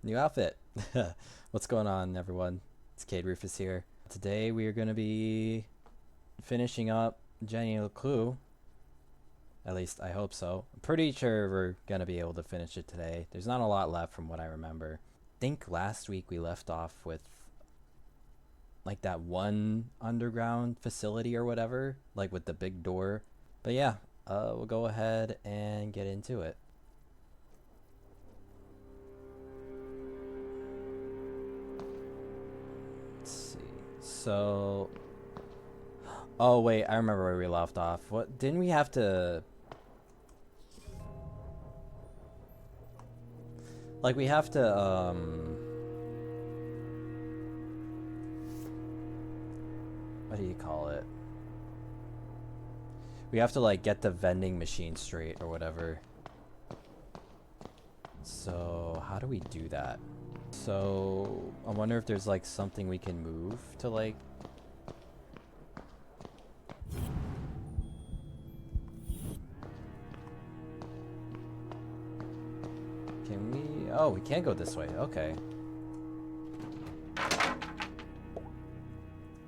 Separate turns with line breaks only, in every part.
New outfit. What's going on, everyone? It's Cade Rufus here. Today we are going to be finishing up Jenny LeClue. At least I hope so. I'm pretty sure we're going to be able to finish it today. There's not a lot left from what I remember. I think last week we left off with like that one underground facility or whatever, like with the big door. But yeah, we'll go ahead and get into it. So, oh wait, I remember where we left off. What, didn't we have to, like we have to, what do you call it? We have to like get the vending machine straight or whatever. So, how do we do that? So, I wonder if there's like something we can move to like... Can we... Oh, we can go this way. Okay.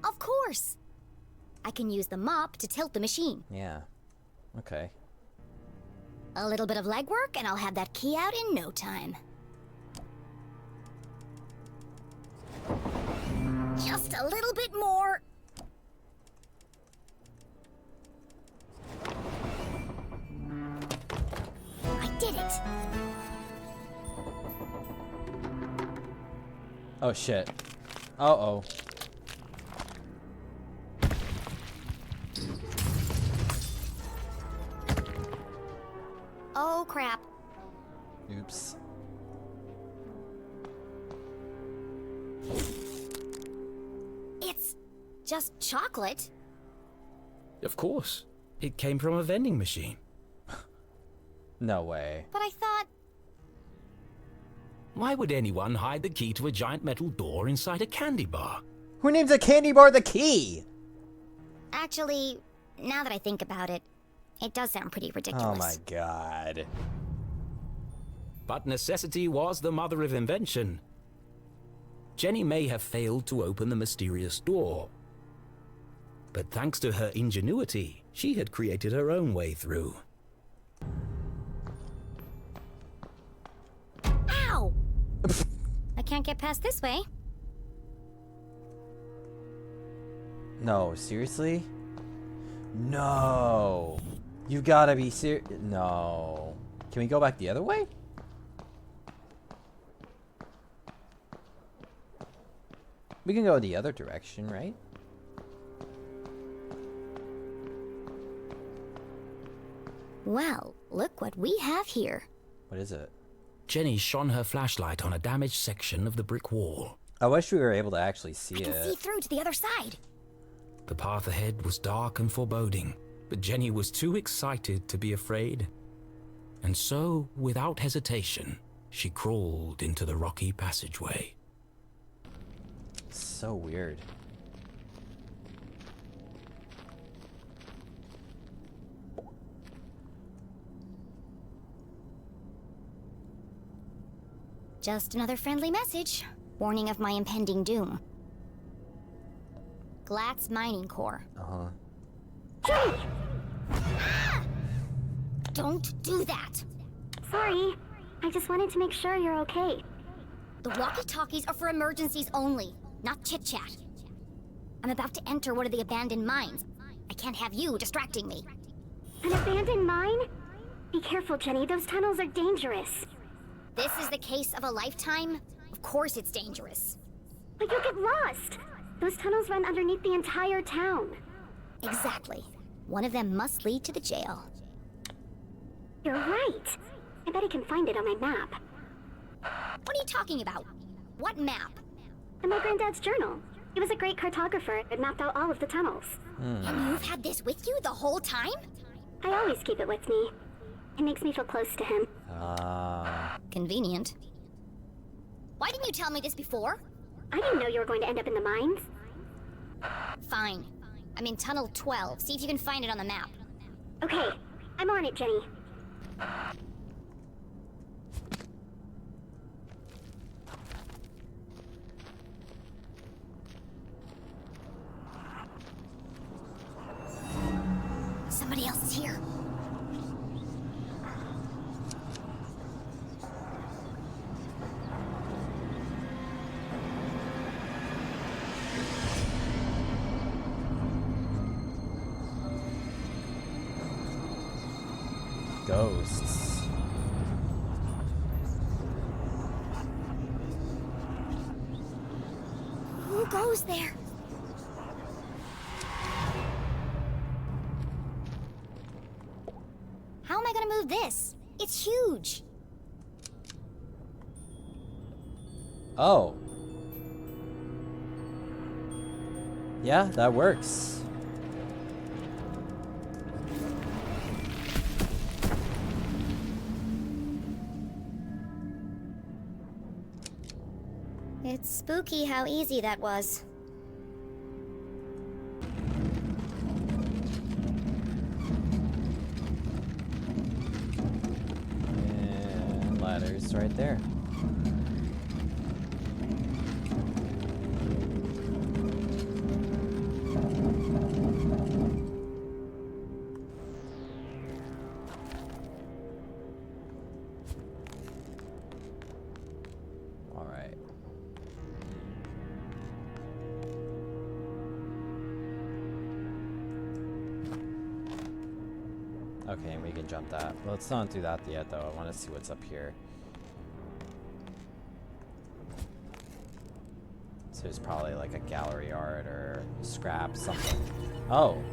Of course! I can use the mop to tilt the machine.
Yeah. Okay.
A little bit of legwork and I'll have that key out in no time. Just a little bit more. I did it.
Oh shit. Uh-oh.
Oh crap.
Oops.
It's just chocolate.
Of course. It came from a vending machine.
No way.
But I thought...
Why would anyone hide the key to a giant metal door inside a candy bar?
Who names a candy bar the key?
Actually, now that I think about it, it does sound pretty ridiculous.
Oh my god.
But necessity was the mother of invention. Jenny may have failed to open the mysterious door, but thanks to her ingenuity, she had created her own way through.
Ow! I can't get past this way.
No, seriously? No. You gotta be serious. No. Can we go back the other way? We can go the other direction, right?
Well, look what we have here.
What is it?
Jenny shone her flashlight on a damaged section of the brick wall.
I wish we were able to actually see
I can
it.
see through to the other side.
The path ahead was dark and foreboding, but Jenny was too excited to be afraid. And so, without hesitation, she crawled into the rocky passageway.
So weird.
Just another friendly message, warning of my impending doom. Glatz Mining Core.
Uh-huh.
Jenny! Ah! Don't do that!
Sorry, I just wanted to make sure you're okay.
The walkie-talkies are for emergencies only, not chit-chat. I'm about to enter one of the abandoned mines. I can't have you distracting me.
An abandoned mine? Be careful, Jenny, those tunnels are dangerous.
This is the case of a lifetime? Of course it's dangerous.
But you'll get lost! Those tunnels run underneath the entire town.
Exactly. One of them must lead to the jail.
You're right. I bet I can find it on my map.
What are you talking about? What map?
In my granddad's journal. He was a great cartographer and mapped out all of the tunnels.
And you've had this with you the whole time?
I always keep it with me. It makes me feel close to him.
Ah.
Convenient. Why didn't you tell me this before?
I didn't know you were going to end up in the mines.
Fine. I'm in Tunnel 12. See if you can find it on the map.
Okay, I'm on it, Jenny.
Somebody else is here.
Ghosts.
Who goes there? How am I gonna move this? It's huge.
Oh. Yeah, that works.
It's spooky how easy that was.
And ladder's right there. All right. Okay, and we can jump that. Well, let's not do that yet, though. I want to see what's up here. So there's probably like a gallery art or scrap, something. Oh.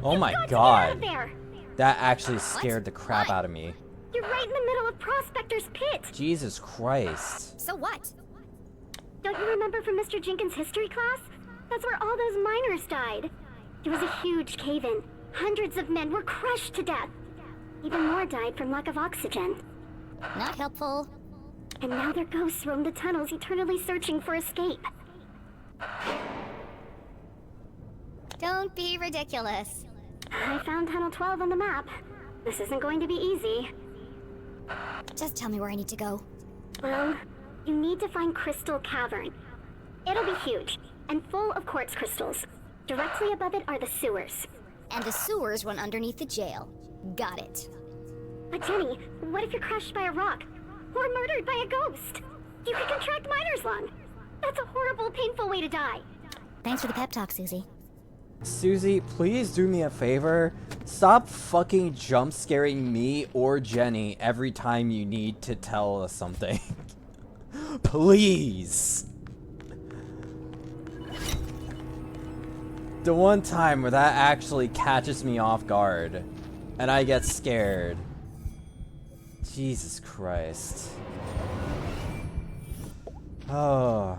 Oh my god.
There.
That actually scared the crap out of me.
You're right in the middle of Prospector's Pit.
Jesus Christ.
So what?
Don't you remember from Mr. Jenkins' history class? That's where all those miners died. It was a huge cave-in. Hundreds of men were crushed to death. Even more died from lack of oxygen.
Not helpful.
And now their ghosts roam the tunnels, eternally searching for escape.
Don't be ridiculous.
I found Tunnel 12 on the map. This isn't going to be easy.
Just tell me where I need to go.
Well, you need to find Crystal Cavern. It'll be huge, and full of quartz crystals. Directly above it are the sewers.
And the sewers run underneath the jail. Got it.
But Jenny, what if you're crushed by a rock? Or murdered by a ghost? You could contract miner's lung. That's a horrible, painful way to die.
Thanks for the pep talk, Susie.
Susie, please do me a favor. Stop fucking jump scaring me or Jenny every time you need to tell us something. Please. The one time where that actually catches me off guard and I get scared. Jesus Christ. Oh.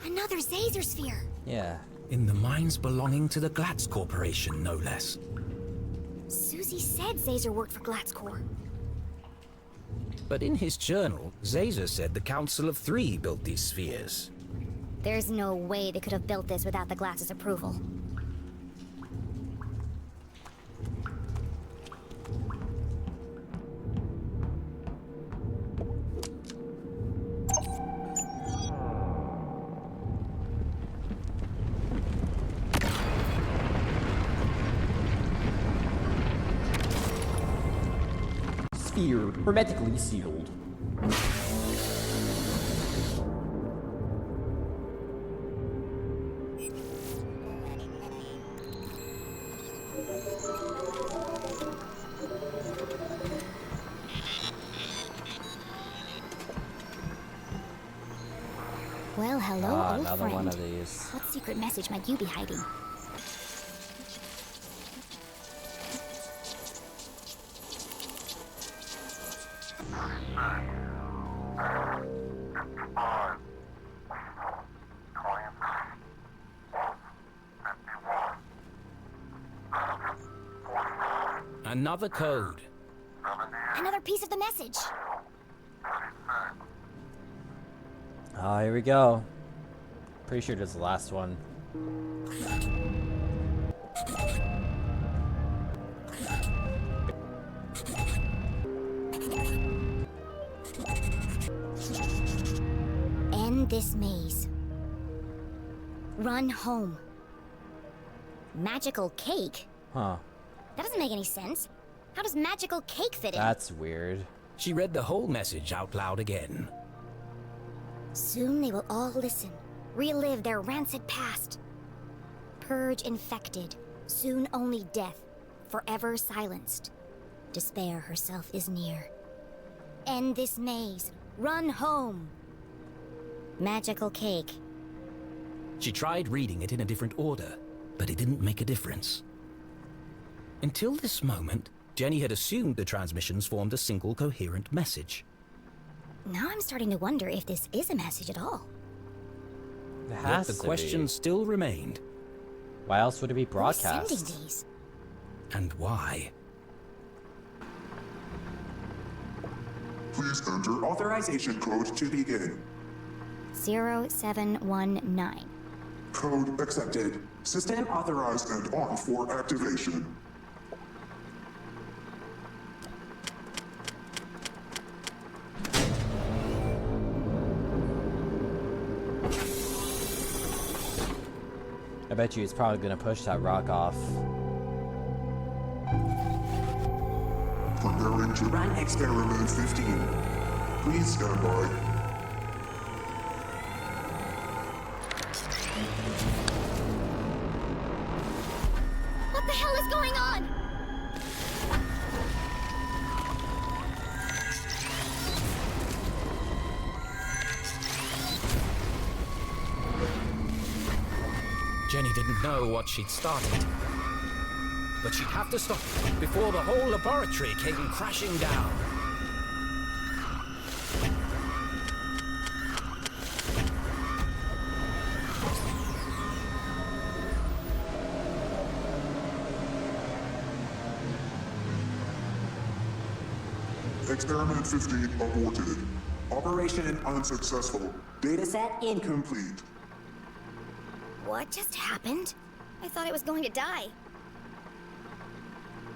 Another Zazer sphere.
Yeah.
In the mines belonging to the Glatz Corporation, no less.
Susie said Zazer worked for Glatz Corp.
But in his journal, Zazer said the Council of Three built these spheres.
There's no way they could have built this without the Glatz's approval.
feared, hermetically sealed.
Well, hello, old
Another
friend.
one of these.
What secret message might you be hiding?
Another code.
Another piece of the message.
Oh, here we go. Pretty sure this is the last one.
End this maze. Run home. Magical cake?
Huh.
That doesn't make any sense. How does magical cake fit in?
That's weird.
She read the whole message out loud again.
Soon they will all listen, relive their rancid past. Purge infected, soon only death, forever silenced. Despair herself is near. End this maze, run home. Magical cake.
She tried reading it in a different order, but it didn't make a difference. Until this moment, Jenny had assumed the transmissions formed a single coherent message.
Now I'm starting to wonder if this is a message at all.
It
Yet
has
the
to
question
be.
still remained.
Why else would it be
Who's
broadcast?
sending these?
And why?
Please enter authorization code to begin.
0719.
Code accepted. System authorized and on for activation.
I bet you it's probably gonna push that rock off.
Preparing to run experiment 15. Please stand by.
What the hell is going on?
Jenny didn't know what she'd started. But she'd have to stop it before the whole laboratory came crashing down.
Experiment 15 aborted. Operation unsuccessful. Dataset incomplete.
What just happened? I thought it was going to die.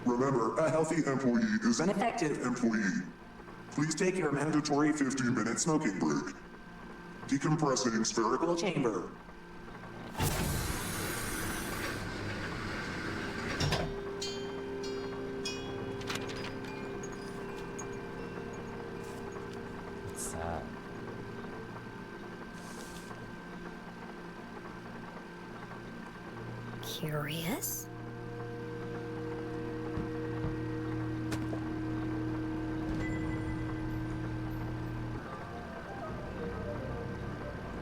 Remember, a healthy employee is an effective employee. Please take your mandatory 15-minute smoking break. Decompressing spherical chamber.
What's that?
Curious?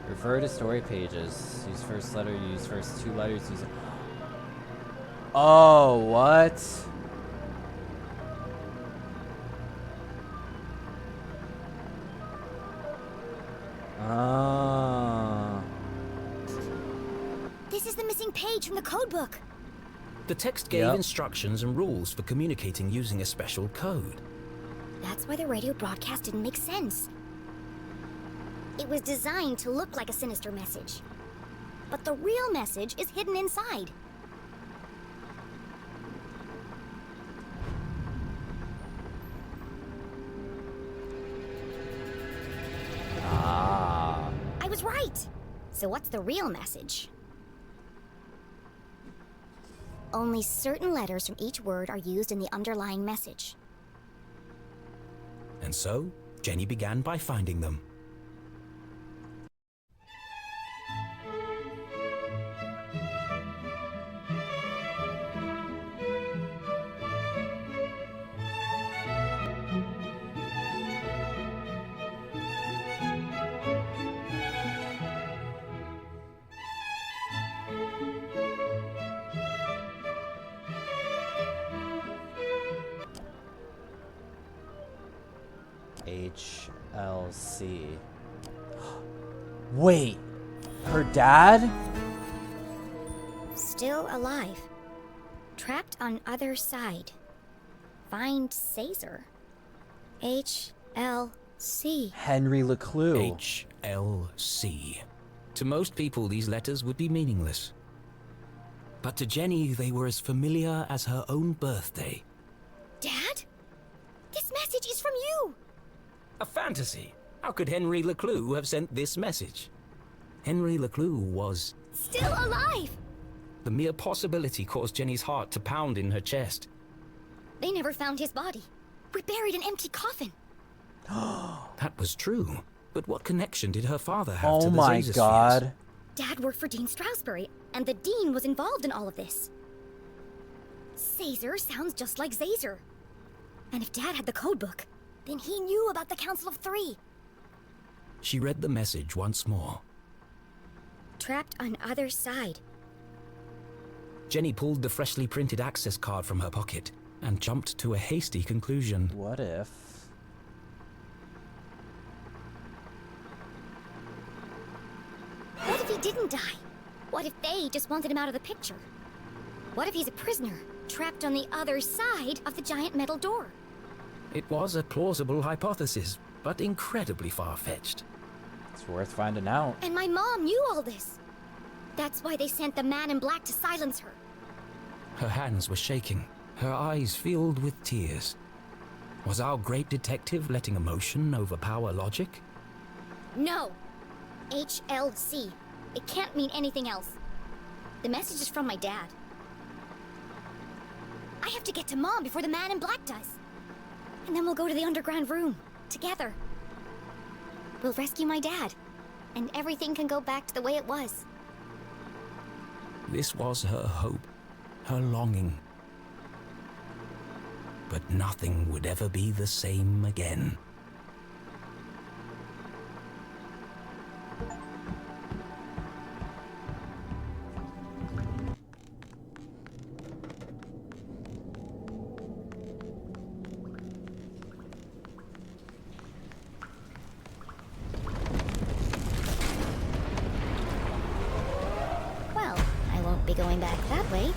Refer to story pages. Use first letter, use first two letters, use... Oh, what? Ah.
This is the missing page from the codebook.
The text gave
Yep.
instructions and rules for communicating using a special code.
That's why the radio broadcast didn't make sense. It was designed to look like a sinister message. But the real message is hidden inside.
Ah.
I was right. So what's the real message? Only certain letters from each word are used in the underlying message.
And so, Jenny began by finding them.
HLC. Wait, her dad?
Still alive. Trapped on other side. Find Caesar. HLC.
Henry LeClue.
HLC. To most people, these letters would be meaningless. But to Jenny, they were as familiar as her own birthday.
Dad? This message is from you!
A fantasy. How could Henry LeClue have sent this message? Henry LeClue was...
Still alive!
The mere possibility caused Jenny's heart to pound in her chest.
They never found his body. We buried an empty coffin.
That was true. But what connection did her father have to
Oh
the
my
Zazer
god.
spheres?
Dad worked for Dean Strasberry, and the Dean was involved in all of this. Caesar sounds just like Zazer. And if Dad had the codebook, then he knew about the Council of Three.
She read the message once more.
Trapped on other side.
Jenny pulled the freshly printed access card from her pocket and jumped to a hasty conclusion.
What if...
What if he didn't die? What if they just wanted him out of the picture? What if he's a prisoner, trapped on the other side of the giant metal door?
It was a plausible hypothesis, but incredibly far-fetched.
It's worth finding out.
And my mom knew all this. That's why they sent the man in black to silence her.
Her hands were shaking, her eyes filled with tears. Was our great detective letting emotion overpower logic?
No. HLC. It can't mean anything else. The message is from my dad. I have to get to Mom before the man in black does. And then we'll go to the underground room, together. We'll rescue my dad, and everything can go back to the way it was.
This was her hope, her longing. But nothing would ever be the same again.
Well, I won't be going back that way.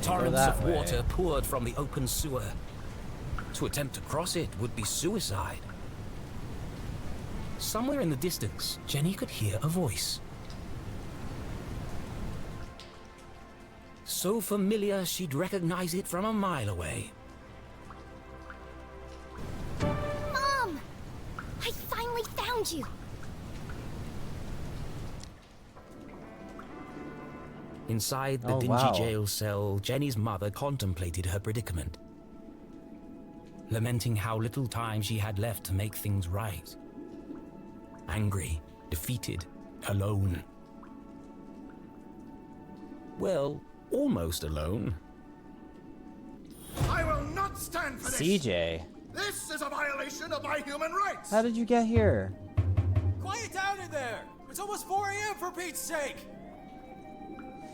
Torrents
that
of
way.
water poured from the open sewer. To attempt to cross it would be suicide. Somewhere in the distance, Jenny could hear a voice. So familiar she'd recognize it from a mile away.
Mom! I finally found you!
Inside the
Oh,
dingy
wow.
jail cell, Jenny's mother contemplated her predicament, lamenting how little time she had left to make things right. Angry, defeated, alone. Well, almost alone.
I will not stand for this!
CJ,
This is a violation of my human rights!
how did you get here?
Quiet down in there! It's almost 4 a.m. for Pete's sake!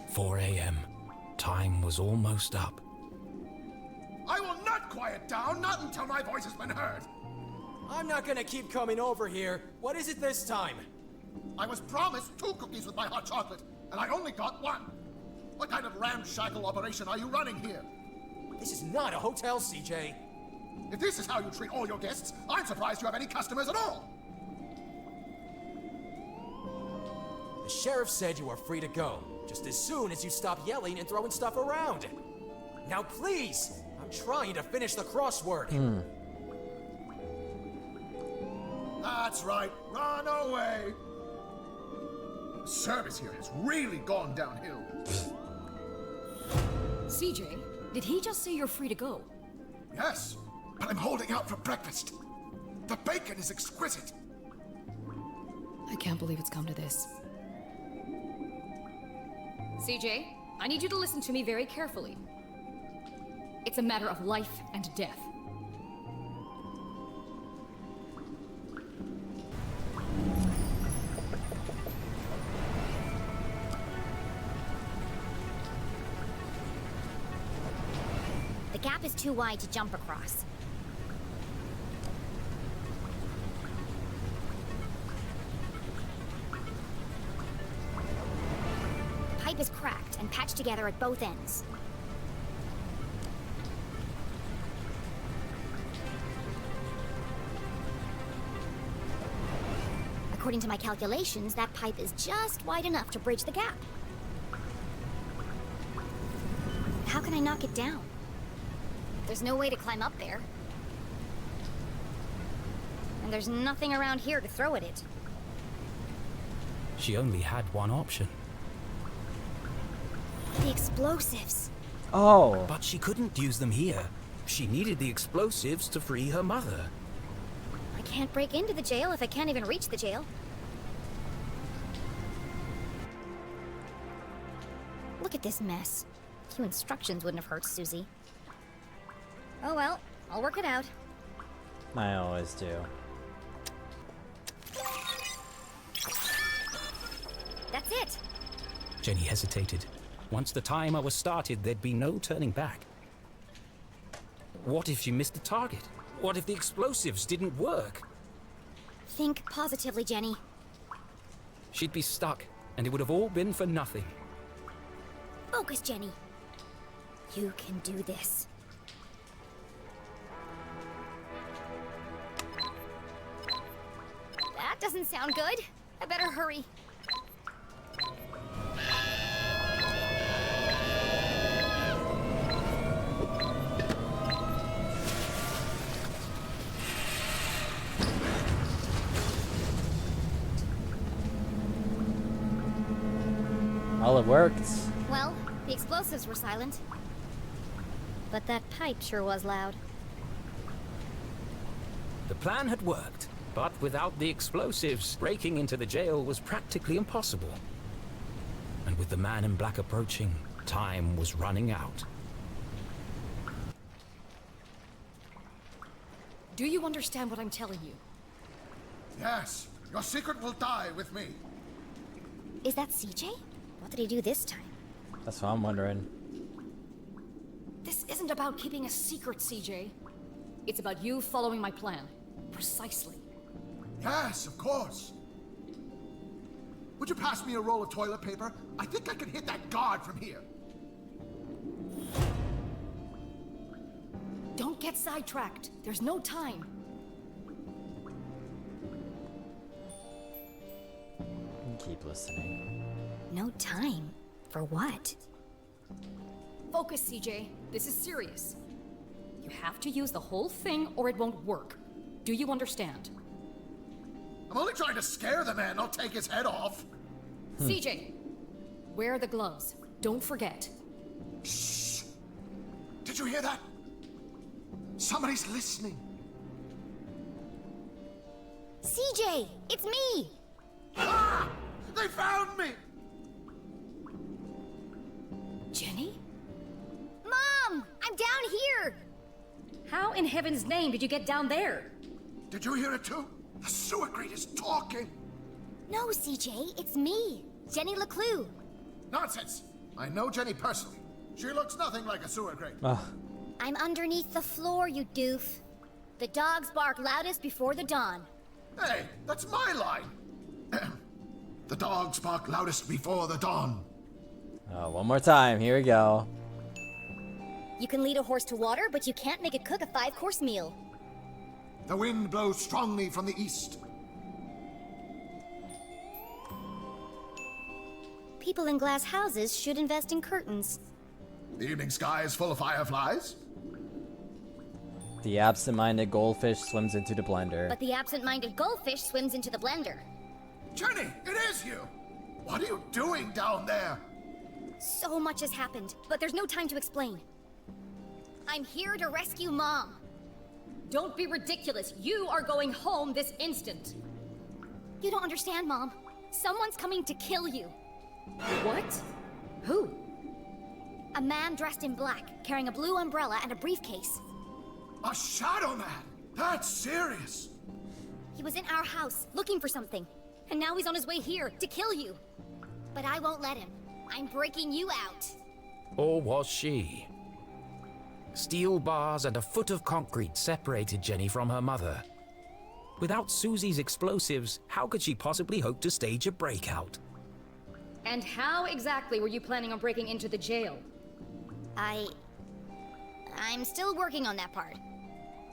4 a.m. Time was almost up.
I will not quiet down, not until my voice has been heard!
I'm not gonna keep coming over here. What is it this time?
I was promised 2 cookies with my hot chocolate, and I only got 1. What kind of ramshackle operation are you running here?
This is not a hotel, CJ.
If this is how you treat all your guests, I'm surprised you have any customers at all!
The sheriff said you are free to go, just as soon as you stop yelling and throwing stuff around. Now please! I'm trying to finish the crossword.
That's right, run away! The service here has really gone downhill.
CJ, did he just say you're free to go?
Yes, but I'm holding out for breakfast. The bacon is exquisite.
I can't believe it's come to this. CJ, I need you to listen to me very carefully. It's a matter of life and death.
The gap is too wide to jump across. Pipe is cracked and patched together at both ends. According to my calculations, that pipe is just wide enough to bridge the gap. How can I knock it down? There's no way to climb up there. And there's nothing around here to throw at it.
She only had one option.
The explosives.
Oh.
But she couldn't use them here. She needed the explosives to free her mother.
I can't break into the jail if I can't even reach the jail. Look at this mess. A few instructions wouldn't have hurt Susie. Oh well, I'll work it out.
I always do.
That's it.
Jenny hesitated. Once the timer was started, there'd be no turning back. What if she missed the target? What if the explosives didn't work?
Think positively, Jenny.
She'd be stuck, and it would have all been for nothing.
Focus, Jenny. You can do this. That doesn't sound good. I better hurry.
Well, it worked.
Well, the explosives were silent. But that pipe sure was loud.
The plan had worked, but without the explosives, breaking into the jail was practically impossible. And with the man in black approaching, time was running out.
Do you understand what I'm telling you?
Yes, your secret will die with me.
Is that CJ? What did he do this time?
That's what I'm wondering.
This isn't about keeping a secret, CJ. It's about you following my plan. Precisely.
Yes, of course. Would you pass me a roll of toilet paper? I think I can hit that guard from here.
Don't get sidetracked. There's no time.
Keep listening.
No time? For what?
Focus, CJ. This is serious. You have to use the whole thing or it won't work. Do you understand?
I'm only trying to scare the man, not take his head off.
CJ, wear the gloves. Don't forget.
Shh! Did you hear that? Somebody's listening.
CJ! It's me!
Ah! They found me!
Jenny?
Mom! I'm down here!
How in heaven's name did you get down there?
Did you hear it too? The sewer grate is talking.
No, CJ, it's me, Jenny LeClue.
Nonsense! I know Jenny personally. She looks nothing like a sewer grate.
I'm underneath the floor, you doof. The dogs bark loudest before the dawn.
Hey, that's my line. The dogs bark loudest before the dawn.
Oh, one more time. Here we go.
You can lead a horse to water, but you can't make it cook a 5-course meal.
The wind blows strongly from the east.
People in glass houses should invest in curtains.
The evening sky is full of fireflies.
The absent-minded goldfish swims into the blender.
But the absent-minded goldfish swims into the blender.
Jenny, it is you! What are you doing down there?
So much has happened, but there's no time to explain. I'm here to rescue Mom.
Don't be ridiculous. You are going home this instant.
You don't understand, Mom. Someone's coming to kill you.
What? Who?
A man dressed in black, carrying a blue umbrella and a briefcase.
A shadow man? That's serious.
He was in our house, looking for something. And now he's on his way here, to kill you. But I won't let him. I'm breaking you out.
Or was she? Steel bars and a foot of concrete separated Jenny from her mother. Without Susie's explosives, how could she possibly hope to stage a breakout?
And how exactly were you planning on breaking into the jail?
I'm still working on that part.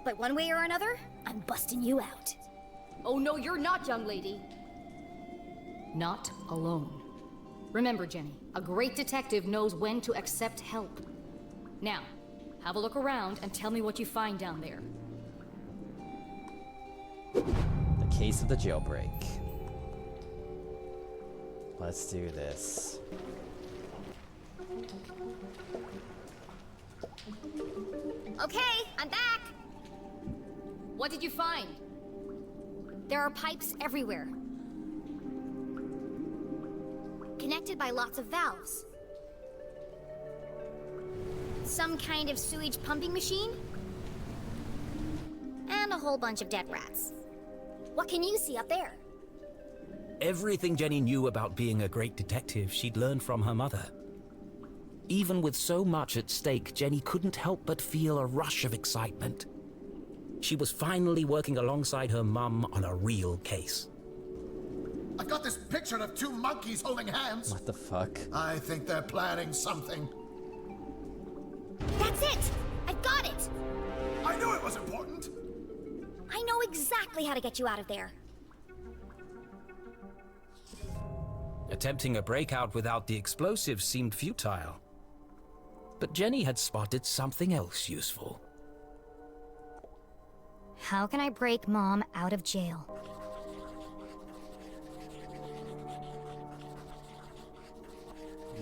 But one way or another, I'm busting you out.
Oh no, you're not, young lady. Not alone. Remember, Jenny, a great detective knows when to accept help. Now, have a look around and tell me what you find down there.
The case of the jailbreak. Let's do this.
Okay, I'm back!
What did you find?
There are pipes everywhere. Connected by lots of valves. Some kind of sewage pumping machine? And a whole bunch of dead rats. What can you see up there?
Everything Jenny knew about being a great detective she'd learned from her mother. Even with so much at stake, Jenny couldn't help but feel a rush of excitement. She was finally working alongside her mum on a real case.
I've got this picture of two monkeys holding hands.
What the fuck?
I think they're planning something.
That's it! I've got it!
I knew it was important.
I know exactly how to get you out of there.
Attempting a breakout without the explosives seemed futile. But Jenny had spotted something else useful.
How can I break Mom out of jail?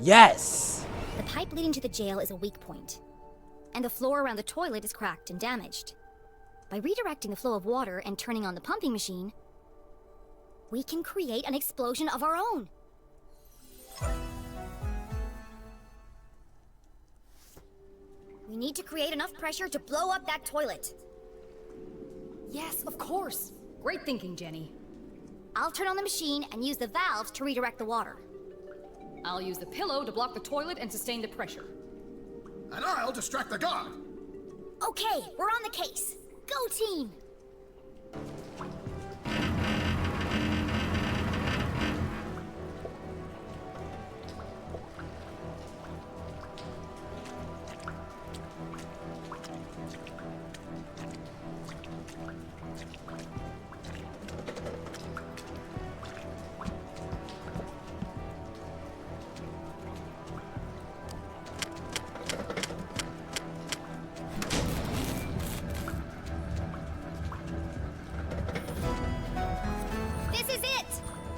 Yes!
The pipe leading to the jail is a weak point, and the floor around the toilet is cracked and damaged. By redirecting the flow of water and turning on the pumping machine, we can create an explosion of our own. We need to create enough pressure to blow up that toilet.
Yes, of course. Great thinking, Jenny.
I'll turn on the machine and use the valves to redirect the water.
I'll use the pillow to block the toilet and sustain the pressure.
And I'll distract the guard.
Okay, we're on the case. Go team!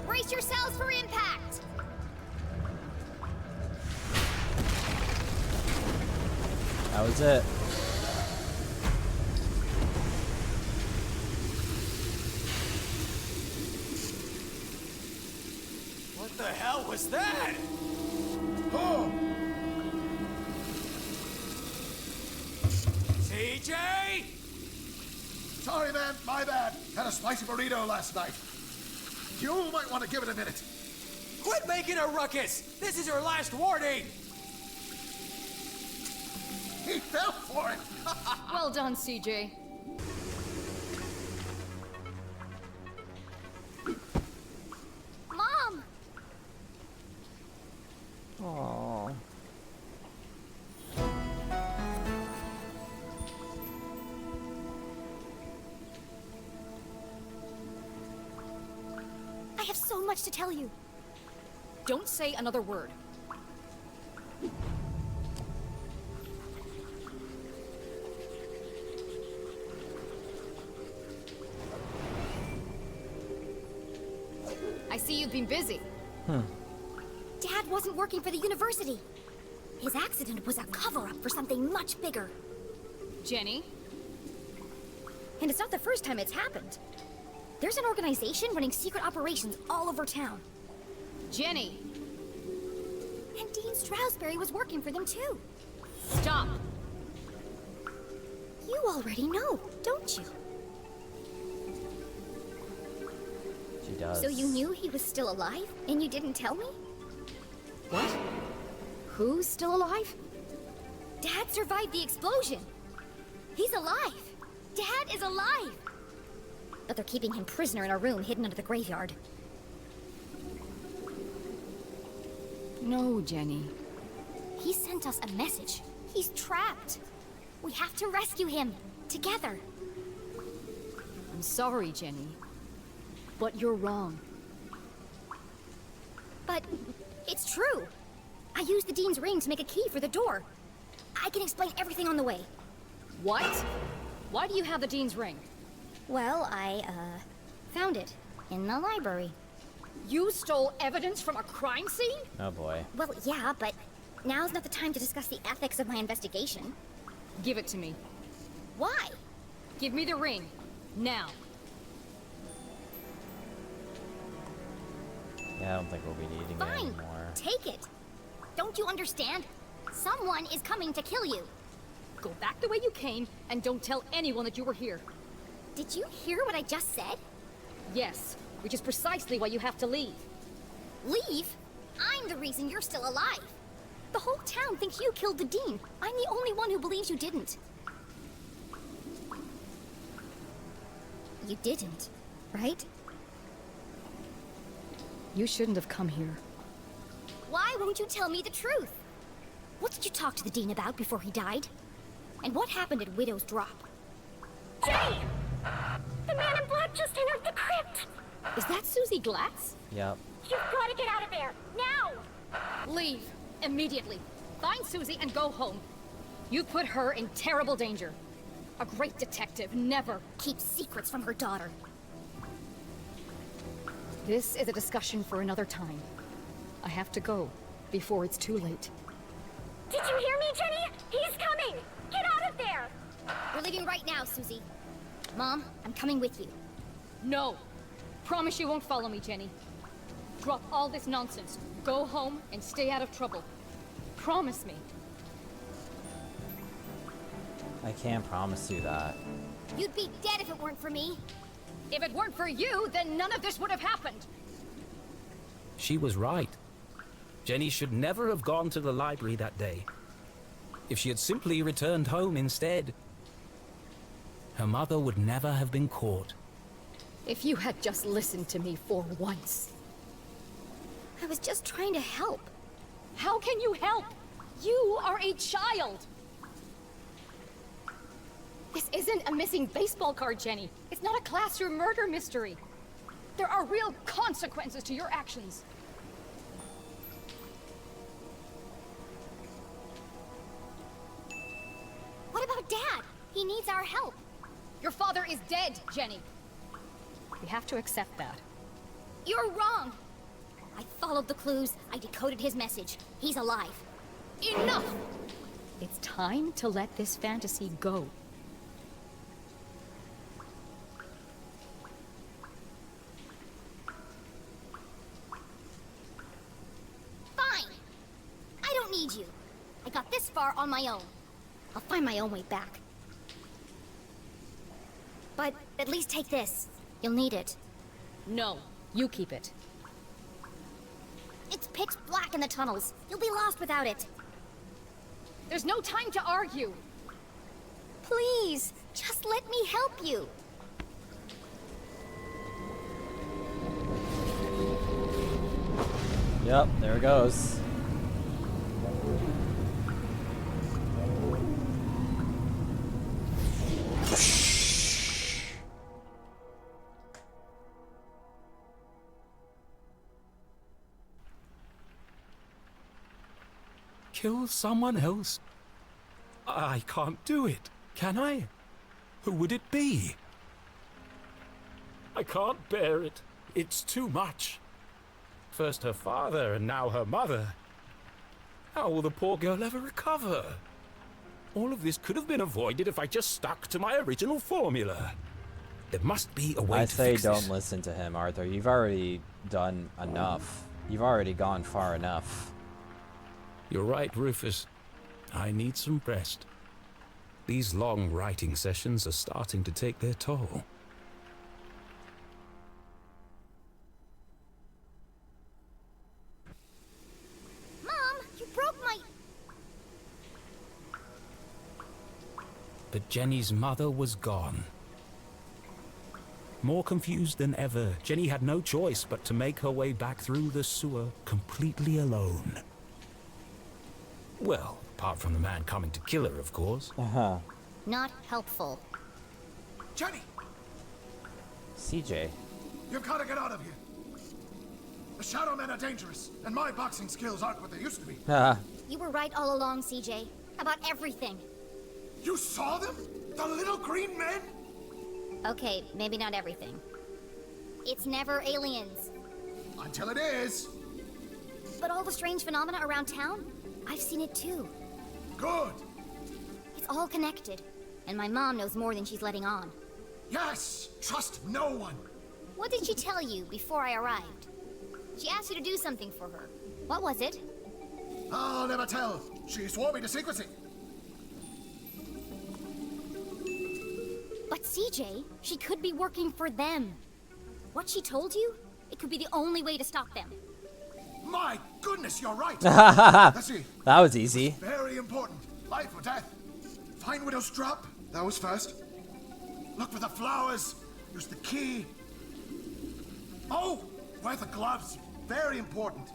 Brace yourselves for impact!
That was it.
What the hell was that?
Oh!
CJ?
Sorry, man. My bad. Had a spicy burrito last night. You might want to give it a minute.
Quit making a ruckus! This is your last warning!
He fell for it.
Well done, CJ.
Mom!
Aww.
I have so much to tell you.
Don't say another word. see you've been busy.
Dad wasn't working for the university. His accident was a cover-up for something much bigger.
Jenny?
And it's not the first time it's happened. There's an organization running secret operations all over town.
Jenny!
And Dean Stroudsbury was working for them too.
Stop!
You already know, don't you?
She does.
So you knew he was still alive, and you didn't tell me?
What? Who's still alive?
Dad survived the explosion. He's alive. Dad is alive. But they're keeping him prisoner in a room hidden under the graveyard.
No, Jenny.
He sent us a message. He's trapped. We have to rescue him. Together.
I'm sorry, Jenny. But you're wrong.
But it's true. I used the Dean's ring to make a key for the door. I can explain everything on the way.
What? Why do you have the Dean's ring?
Well, I, found it in the library.
You stole evidence from a crime scene?
Oh boy.
Well, yeah, but now's not the time to discuss the ethics of my investigation.
Give it to me.
Why?
Give me the ring. Now.
Yeah, I don't think we'll be needing it
Fine.
anymore.
Take it. Don't you understand? Someone is coming to kill you.
Go back the way you came, and don't tell anyone that you were here.
Did you hear what I just said?
Yes, which is precisely why you have to leave.
Leave? I'm the reason you're still alive. The whole town thinks you killed the Dean. I'm the only one who believes you didn't. You didn't, right?
You shouldn't have come here.
Why won't you tell me the truth? What did you talk to the Dean about before he died? And what happened at Widow's Drop?
Jenny! The man in black just entered the crypt!
Is that Susie Glass?
Yep.
You've got to get out of there! Now!
Leave. Immediately. Find Susie and go home. You put her in terrible danger. A great detective never.
Keeps secrets from her daughter.
This is a discussion for another time. I have to go before it's too late.
Did you hear me, Jenny? He's coming! Get out of there!
We're leaving right now, Susie. Mom, I'm coming with you.
No. Promise you won't follow me, Jenny. Drop all this nonsense. Go home and stay out of trouble. Promise me.
I can't promise you that.
You'd be dead if it weren't for me.
If it weren't for you, then none of this would have happened.
She was right. Jenny should never have gone to the library that day. If she had simply returned home instead, her mother would never have been caught.
If you had just listened to me for once.
I was just trying to help.
How can you help? You are a child! This isn't a missing baseball card, Jenny. It's not a classroom murder mystery. There are real consequences to your actions.
What about Dad? He needs our help.
Your father is dead, Jenny. We have to accept that.
You're wrong. I followed the clues. I decoded his message. He's alive.
Enough! It's time to let this fantasy go.
Fine. I don't need you. I got this far on my own. I'll find my own way back. But at least take this. You'll need it.
No, you keep it.
It's pitch black in the tunnels. You'll be lost without it.
There's no time to argue.
Please, just let me help you.
Yep, there it goes.
Kill someone else? I can't do it, can I? Who would it be? I can't bear it. It's too much. First her father, and now her mother. How will the poor girl ever recover? All of this could have been avoided if I just stuck to my original formula. There must be a way
I
to
say
fix
don't
this.
listen to him, Arthur. You've already done enough. You've already gone far enough.
You're right, Rufus. I need some rest. These long writing sessions are starting to take their toll.
Mom, you broke my...
But Jenny's mother was gone. More confused than ever, Jenny had no choice but to make her way back through the sewer completely alone. Well, apart from the man coming to kill her, of course.
Uh-huh.
Not helpful.
Jenny,
CJ.
you've got to get out of here. The Shadow Men are dangerous, and my boxing skills aren't what they used to be.
Haha.
You were right all along, CJ. About everything.
You saw them? The little green men?
Okay, maybe not everything. It's never aliens.
Until it is.
But all the strange phenomena around town? I've seen it too.
Good.
It's all connected. And my mom knows more than she's letting on.
Yes, trust no one.
What did she tell you before I arrived? She asked you to do something for her. What was it?
I'll never tell. She swore me to secrecy.
But CJ, she could be working for them. What she told you? It could be the only way to stop them.
My goodness, you're right.
That
Let's see.
was easy.
Very important. Life or death. Find Widow's drop. That was first. Look for the flowers. Use the key. Oh, wear the gloves. Very important.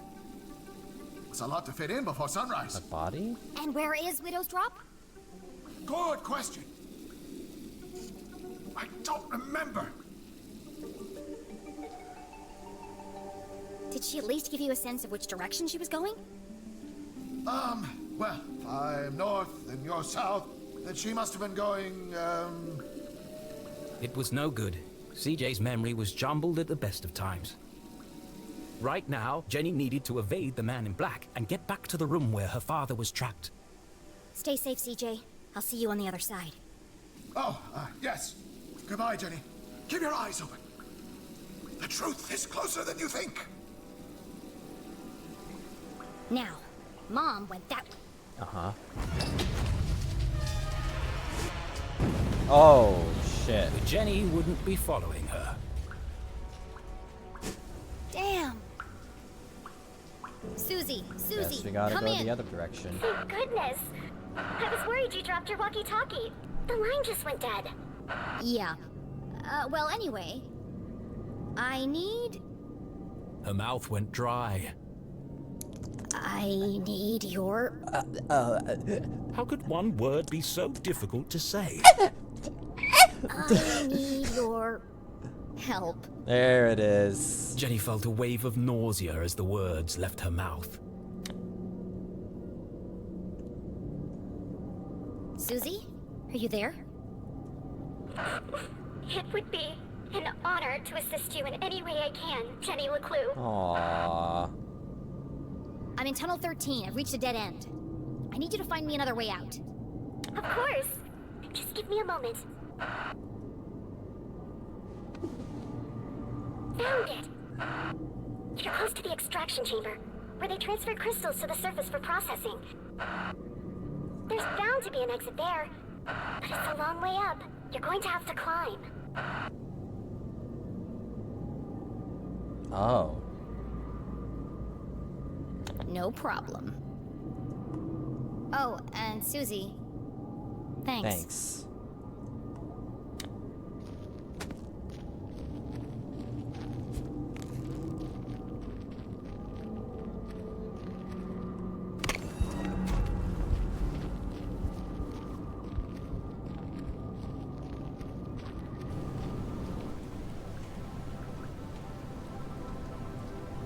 It's a lot to fit in before sunrise.
The body?
And where is Widow's drop?
Good question. I don't remember.
Did she at least give you a sense of which direction she was going?
Well, if I'm north and you're south, then she must have been going,
It was no good. CJ's memory was jumbled at the best of times. Right now, Jenny needed to evade the man in black and get back to the room where her father was trapped.
Stay safe, CJ. I'll see you on the other side.
Yes. Goodbye, Jenny. Keep your eyes open. The truth is closer than you think.
Now, Mom went that way.
Uh-huh. Oh, shit.
But Jenny wouldn't be following her.
Damn! Susie,
Guess we gotta
come
go
in.
the other direction.
Thank goodness. I was worried you dropped your walkie-talkie. The line just went dead.
Yeah. Well, anyway, I need your...
How could one word be so difficult to say?
I need your help.
There it is.
Jenny felt a wave of nausea as the words left her mouth.
Susie, are you there?
It would be an honor to assist you in any way I can, Jenny LeClue.
Aww.
I'm in Tunnel 13. I've reached a dead end. I need you to find me another way out.
Of course. Just give me a moment. Found it! You're close to the extraction chamber, where they transfer crystals to the surface for processing. There's bound to be an exit there, but it's a long way up. You're going to have to climb.
Oh.
No problem. Oh, and Susie, thanks.
Thanks.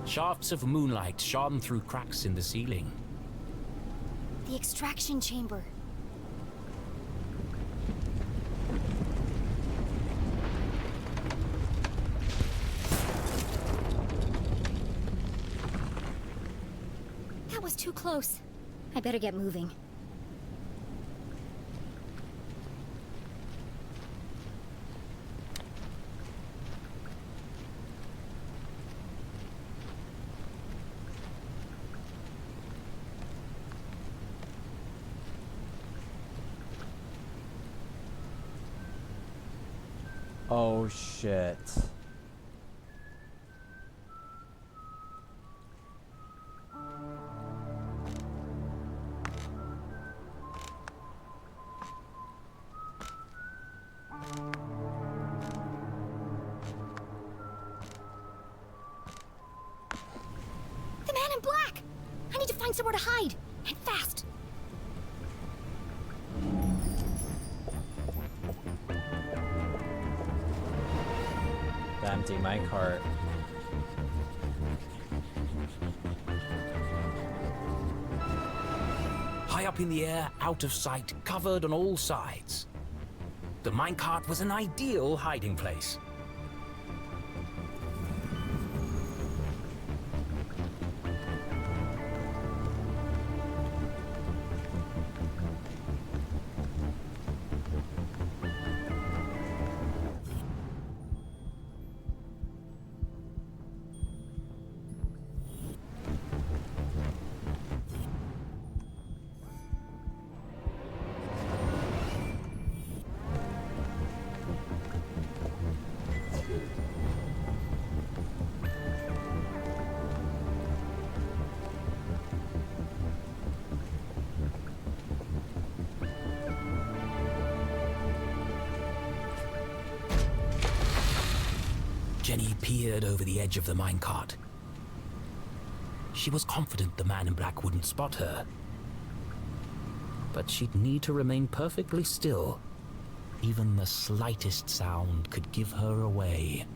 Shafts of moonlight shone through cracks in the ceiling.
The extraction chamber. was too close. I better get moving.
Oh shit.
The man in black! I need to find somewhere to hide, and fast.
The empty minecart.
High up in the air, out of sight, covered on all sides. The minecart was an ideal hiding place. Jenny peered over the edge of the minecart. She was confident the man in black wouldn't spot her. But she'd need to remain perfectly still. Even the slightest sound could give her away.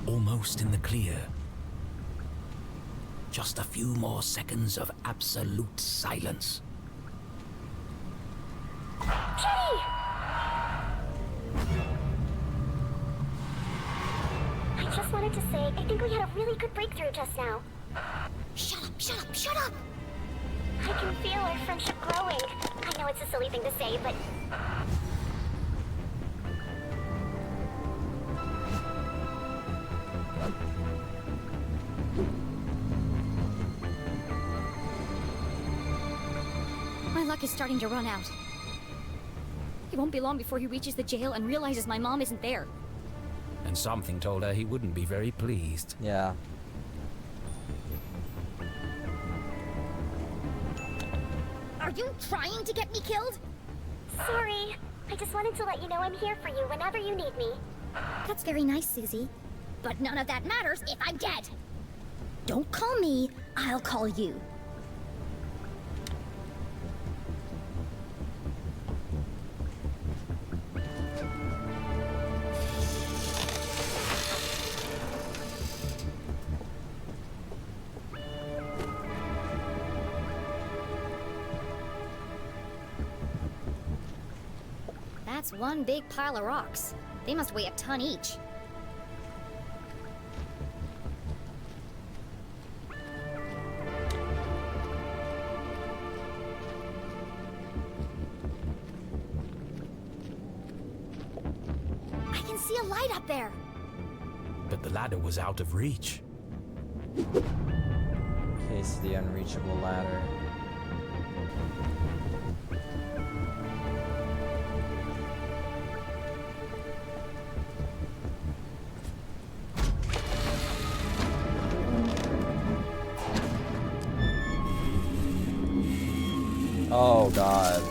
Almost in the clear. Just a few more seconds of absolute silence.
Jenny! I just wanted to say, I think we had a really good breakthrough just now.
Shut up, shut up, shut up!
I can feel our friendship growing. I know it's a silly thing to say, but...
My luck is starting to run out. It won't be long before he reaches the jail and realizes my mom isn't there.
And something told her he wouldn't be very pleased.
Yeah.
Are you trying to get me killed?
Sorry. I just wanted to let you know I'm here for you whenever you need me.
That's very nice, Susie. But none of that matters if I'm dead. Don't call me, I'll call you. That's one big pile of rocks. They must weigh a ton each. I can see a light up there.
But the ladder was out of reach.
Case of the unreachable ladder. Oh god.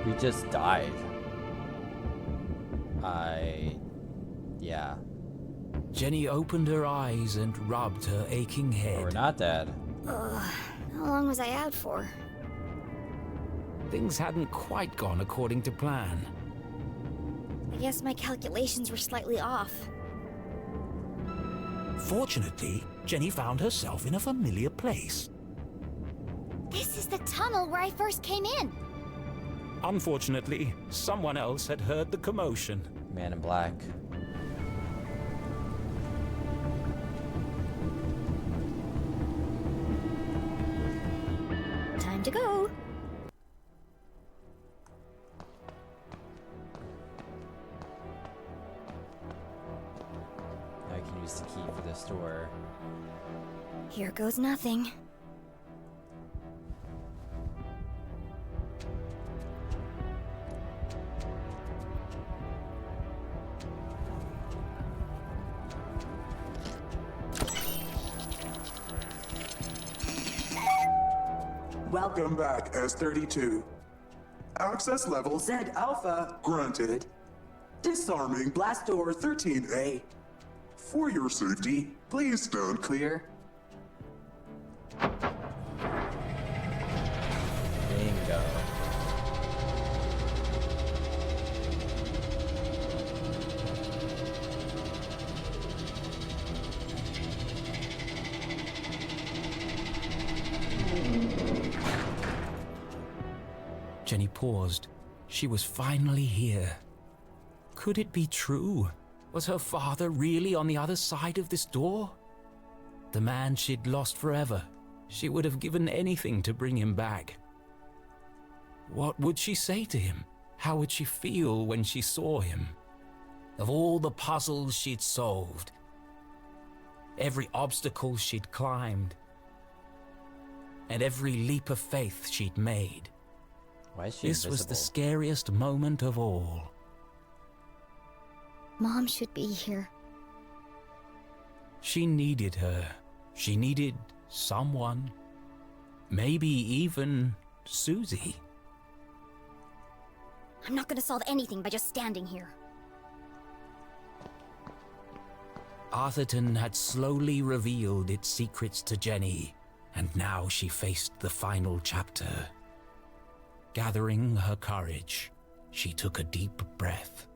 We just died. Yeah.
Jenny opened her eyes and rubbed her aching head.
We're not dead.
Ugh, how long was I out for?
Things hadn't quite gone according to plan.
I guess my calculations were slightly off.
Fortunately, Jenny found herself in a familiar place.
This is the tunnel where I first came in.
Unfortunately, someone else had heard the commotion.
Man in Black.
Time to go.
I can use the key for this door.
Here goes nothing.
Welcome back, S32. Access level Z Alpha granted. Disarming blast door 13A. For your safety, please stand clear.
Bingo.
Jenny paused. She was finally here. Could it be true? Was her father really on the other side of this door? The man she'd lost forever. She would have given anything to bring him back. What would she say to him? How would she feel when she saw him? Of all the puzzles she'd solved, every obstacle she'd climbed, and every leap of faith she'd made,
Why is she
this was the
invisible?
scariest moment of all.
Mom should be here.
She needed her. She needed someone. Maybe even Susie.
I'm not gonna solve anything by just standing here.
Arthurton had slowly revealed its secrets to Jenny, and now she faced the final chapter. Gathering her courage, she took a deep breath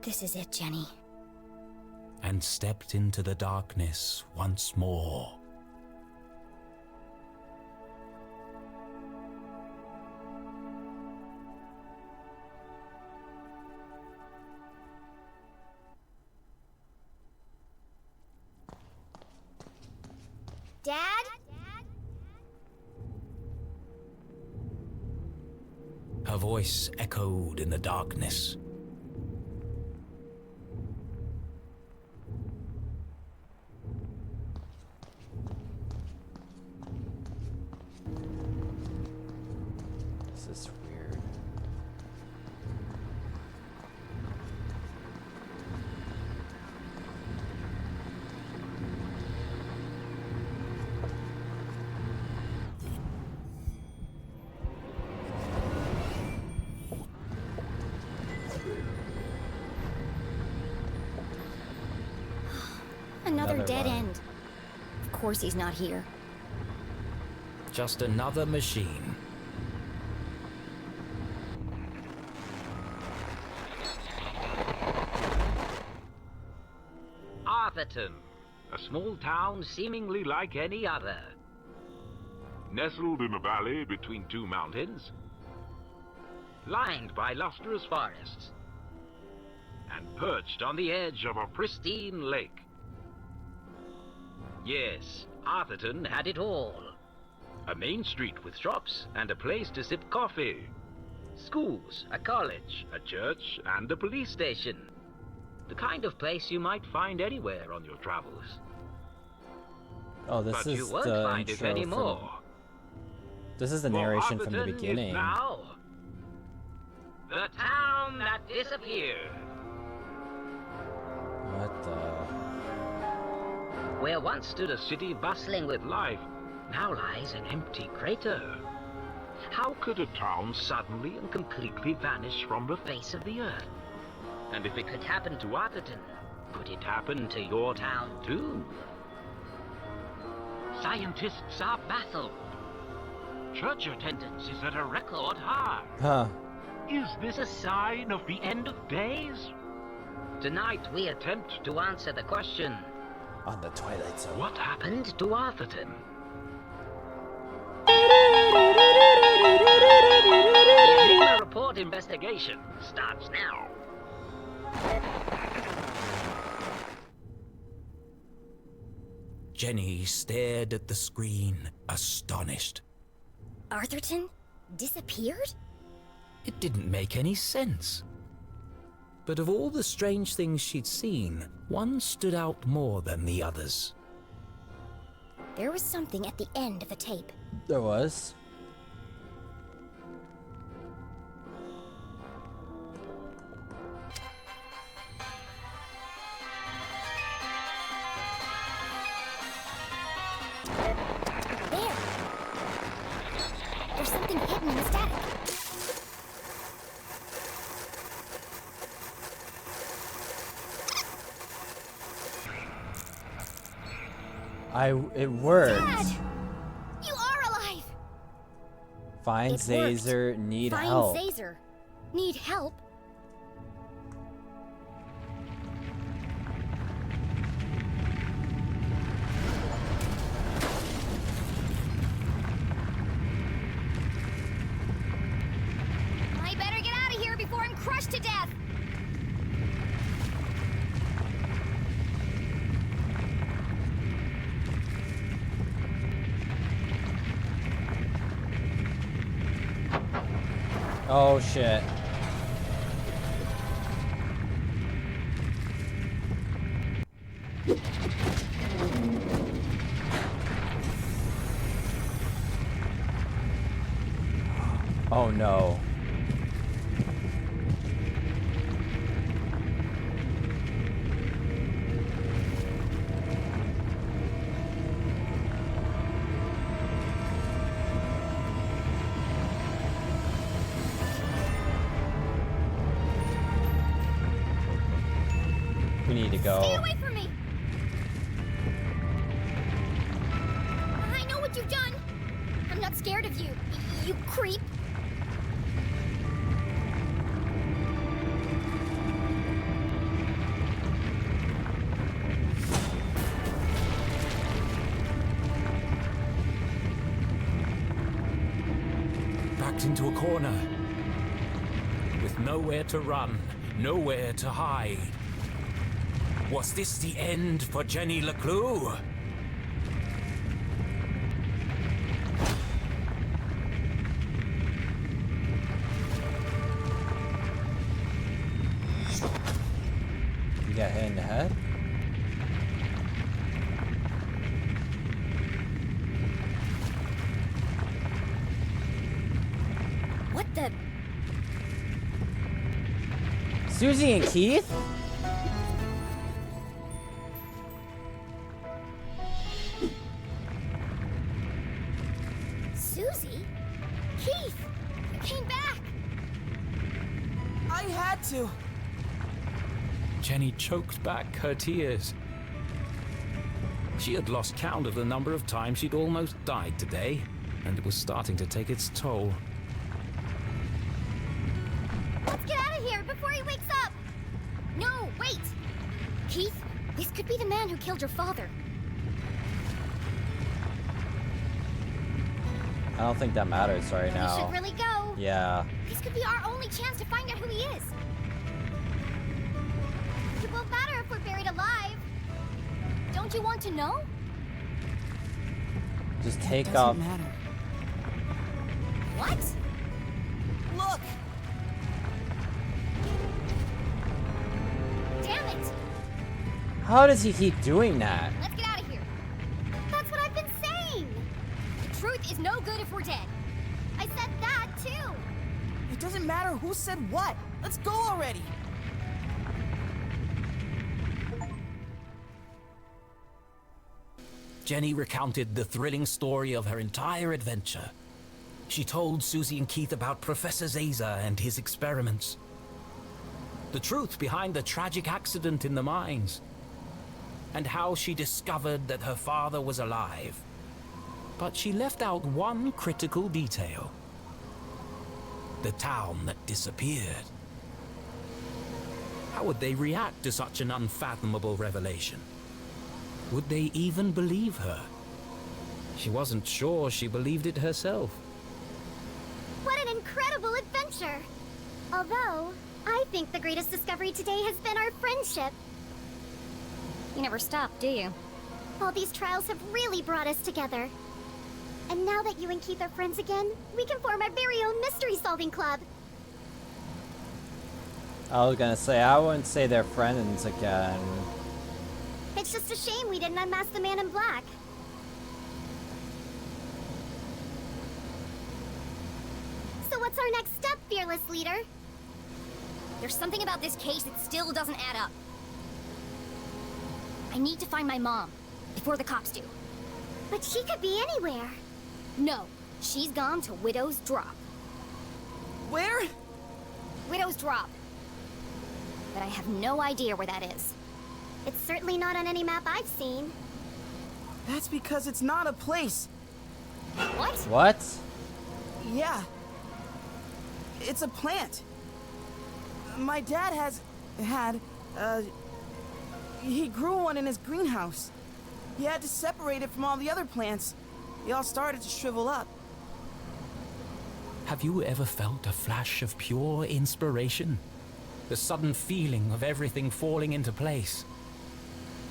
This is it, Jenny.
and stepped into the darkness once more.
Dad?
Her voice echoed in the darkness.
This is weird.
Another
Another
dead
one.
end. Of course he's not here.
Just another machine.
Arthurton, a small town seemingly like any other. Nestled in a valley between two mountains, lined by lustrous forests, and perched on the edge of a pristine lake. Yes, Arthurton had it all. A main street with shops and a place to sip coffee. Schools, a college, a church, and a police station. The kind of place you might find anywhere on your travels.
Oh, this
But
is
you won't
the
find it
intro
anymore.
This is the
For
narration from the
Arthurton is
beginning.
now the town that disappeared.
What the?
Where once stood a city bustling with life, now lies an empty crater. How could a town suddenly and completely vanish from the face of the earth? And if it could happen to Arthurton, Could it happen to your town too? Scientists are baffled. Church attendance is at a record high.
Huh.
Is this a sign of the end of days? Tonight we attempt to answer the question.
On the Twilight Zone.
What happened to Arthurton? The Enigma Report investigation starts now.
Jenny stared at the screen, astonished.
Arthurton disappeared?
It didn't make any sense. But of all the strange things she'd seen, one stood out more than the others.
There was something at the end of the tape.
There was.
There! There's something hidden in the static.
It worked.
Dad! You are alive!
Find
It
Zazer,
worked.
need
Find
help.
Zazer. Need help? I better get out of here before I'm crushed to death!
Oh shit. Oh no. We need to
Stay
go.
away from me! I know what you've done! I'm not scared of you, you creep!
Backed into a corner. With nowhere to run, nowhere to hide. Was this the end for Jenny LeClue?
You got hit in the head?
What the?
Susie and Keith?
Susie? Keith! You came back!
I had to.
Jenny choked back her tears. She had lost count of the number of times she'd almost died today, and it was starting to take its toll.
Let's get out of here before he wakes up! No, wait! Keith, this could be the man who killed your father.
I don't think that matters right
We
now.
should really go.
Yeah.
This could be our only chance to find out who he is. It won't matter if we're buried alive. Don't you want to know?
Just take
Doesn't
off.
matter.
What?
Look!
Damn it!
How does he keep doing that?
Let's get out of here. That's what I've been saying. The truth is no good if we're dead. I said that too.
It doesn't matter who said what. Let's go already.
Jenny recounted the thrilling story of her entire adventure. She told Susie and Keith about Professor Zazer and his experiments. the truth behind the tragic accident in the mines, and how she discovered that her father was alive. But she left out one critical detail: the town that disappeared. How would they react to such an unfathomable revelation? Would they even believe her? She wasn't sure she believed it herself.
What an incredible adventure! Although, I think the greatest discovery today has been our friendship.
You never stop, do you?
All these trials have really brought us together. And now that you and Keith are friends again, we can form our very own mystery-solving club.
I was gonna say, I wouldn't say they're friends again.
It's just a shame we didn't unmask the man in black. So what's our next step, fearless leader?
There's something about this case that still doesn't add up. I need to find my mom, before the cops do.
But she could be anywhere.
No, she's gone to Widow's Drop.
Where?
Widow's Drop. But I have no idea where that is.
It's certainly not on any map I've seen.
That's because it's not a place.
What?
What?
Yeah. It's a plant. My dad he grew one in his greenhouse. He had to separate it from all the other plants. They all started to shrivel up.
Have you ever felt a flash of pure inspiration? The sudden feeling of everything falling into place.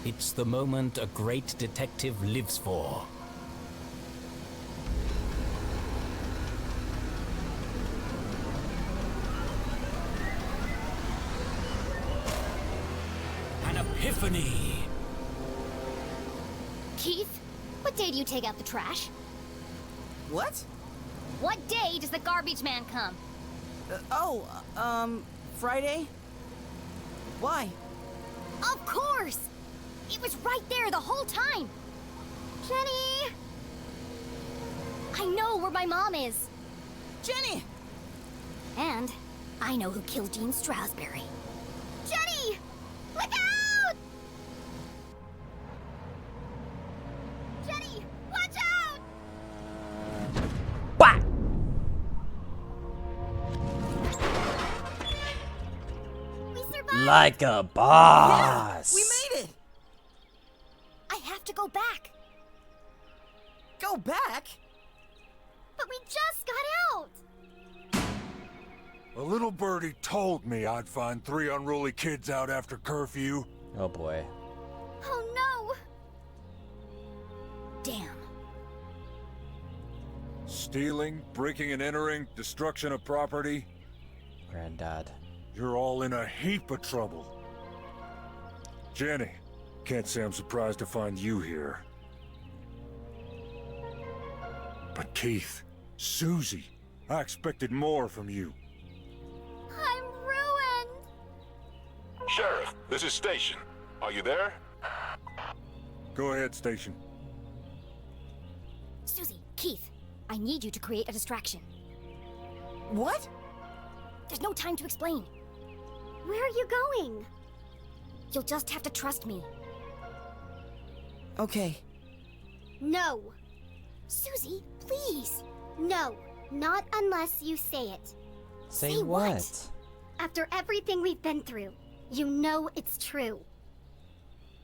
It's the moment a great detective lives for. An epiphany!
Keith, what day do you take out the trash?
What?
What day does the garbage man come?
Friday? Why?
Of course! It was right there the whole time!
Jenny!
I know where my mom is!
Jenny!
And I know who killed Dean Strasberry.
Jenny! Look out! Jenny, watch out!
Bah!
We survived!
Like a boss!
Yeah, we made it!
I have to go back!
Go back?
But we just got out!
A little birdie told me I'd find 3 unruly kids out after curfew.
Oh boy.
Oh no!
Damn.
Stealing, breaking and entering, destruction of property.
Granddad.
You're all in a heap of trouble. Jenny, can't say I'm surprised to find you here. But Keith, Susie, I expected more from you.
I'm ruined!
Sheriff, this is Station. Are you there?
Go ahead, Station.
Susie, Keith, I need you to create a distraction.
What?
There's no time to explain.
Where are you going?
You'll just have to trust me.
Okay.
No.
Susie, please.
No, not unless you say it.
Say what?
After everything we've been through, you know it's true.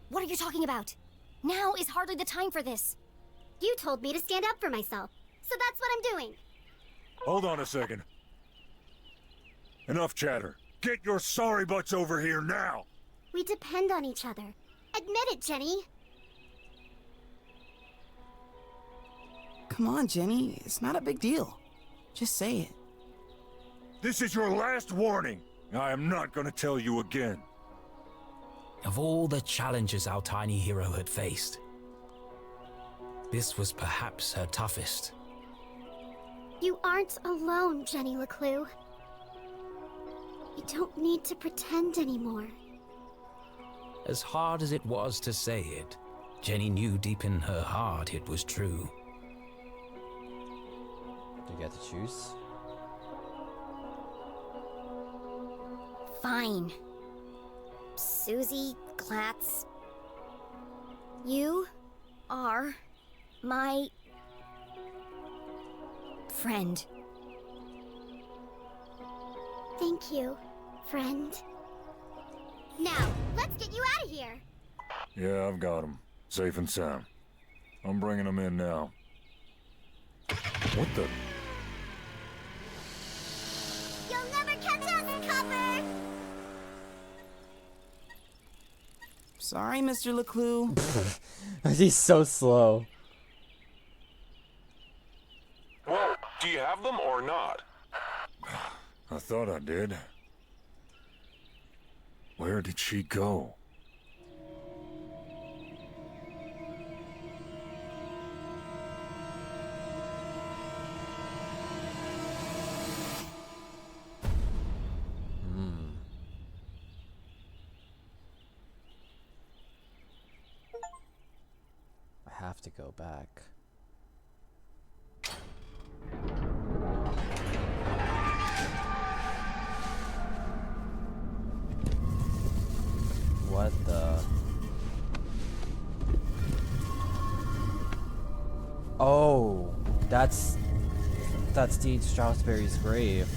What are you talking about? Now is hardly the time for this.
You told me to stand up for myself, so that's what I'm doing.
Hold on a second. Enough chatter. Get your sorry butts over here now!
We depend on each other. Admit it, Jenny.
Come on, Jenny. It's not a big deal. Just say it.
This is your last warning. I am not gonna tell you again.
Of all the challenges our tiny hero had faced, this was perhaps her toughest.
You aren't alone, Jenny LeClue. You don't need to pretend anymore.
As hard as it was to say it, Jenny knew deep in her heart it was true.
Do you get to choose?
Fine. Susie Glatz. You are my friend.
Thank you, friend.
Now, let's get you out of here.
Yeah, I've got him. Safe and sound. I'm bringing him in now. What the?
You'll never catch us, Copper!
Sorry, Mr. LeClue.
He's so slow.
Well, do you have them or not?
I thought I did. Where did she go?
I have to go back. What the? Oh, that's Dean Strasberry's grave.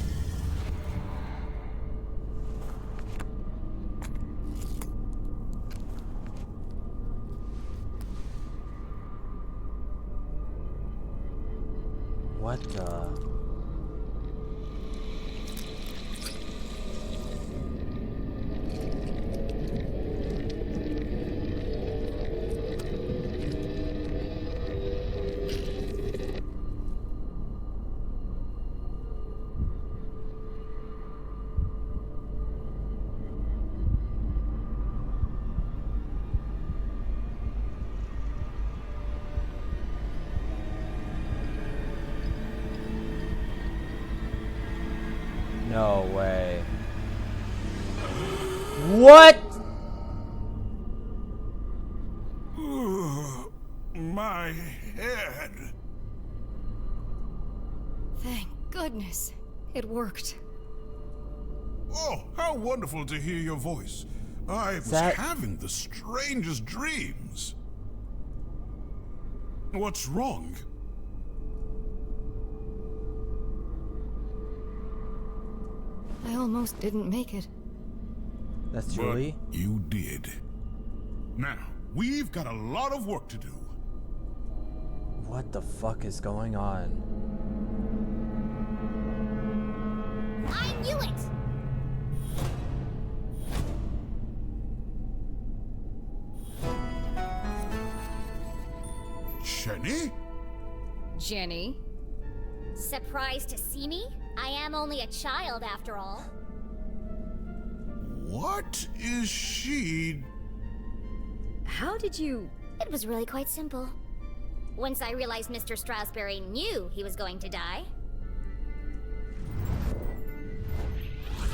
What the? No way. What?
My head.
Thank goodness. It worked.
Oh, how wonderful to hear your voice. I was having the strangest dreams. What's wrong?
I almost didn't make it.
That's Julie?
But you did. Now, we've got a lot of work to do.
What the fuck is going on?
I knew it!
Jenny?
Jenny?
Surprised to see me? I am only a child after all.
What is she?
How did you...
It was really quite simple.
Once I realized Mr. Strasberry knew he was going to die.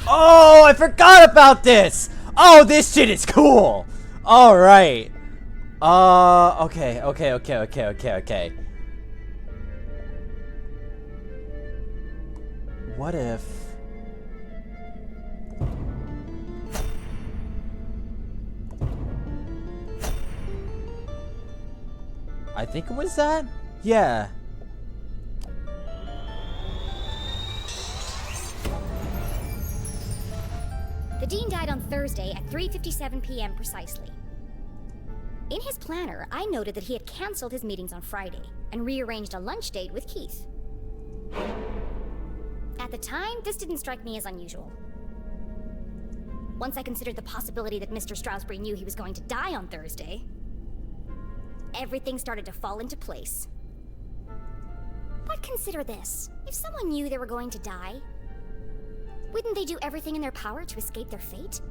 Oh, I forgot about this! Oh, this shit is cool! Alright. Okay. What if... I think it was that? Yeah.
The Dean died on Thursday at 3:57 p.m. precisely. In his planner, I noted that he had canceled his meetings on Friday and rearranged a lunch date with Keith. At the time, this didn't strike me as unusual. Once I considered the possibility that Mr. Strasberry knew he was going to die on Thursday, everything started to fall into place. But consider this. If someone knew they were going to die, wouldn't they do everything in their power to escape their fate?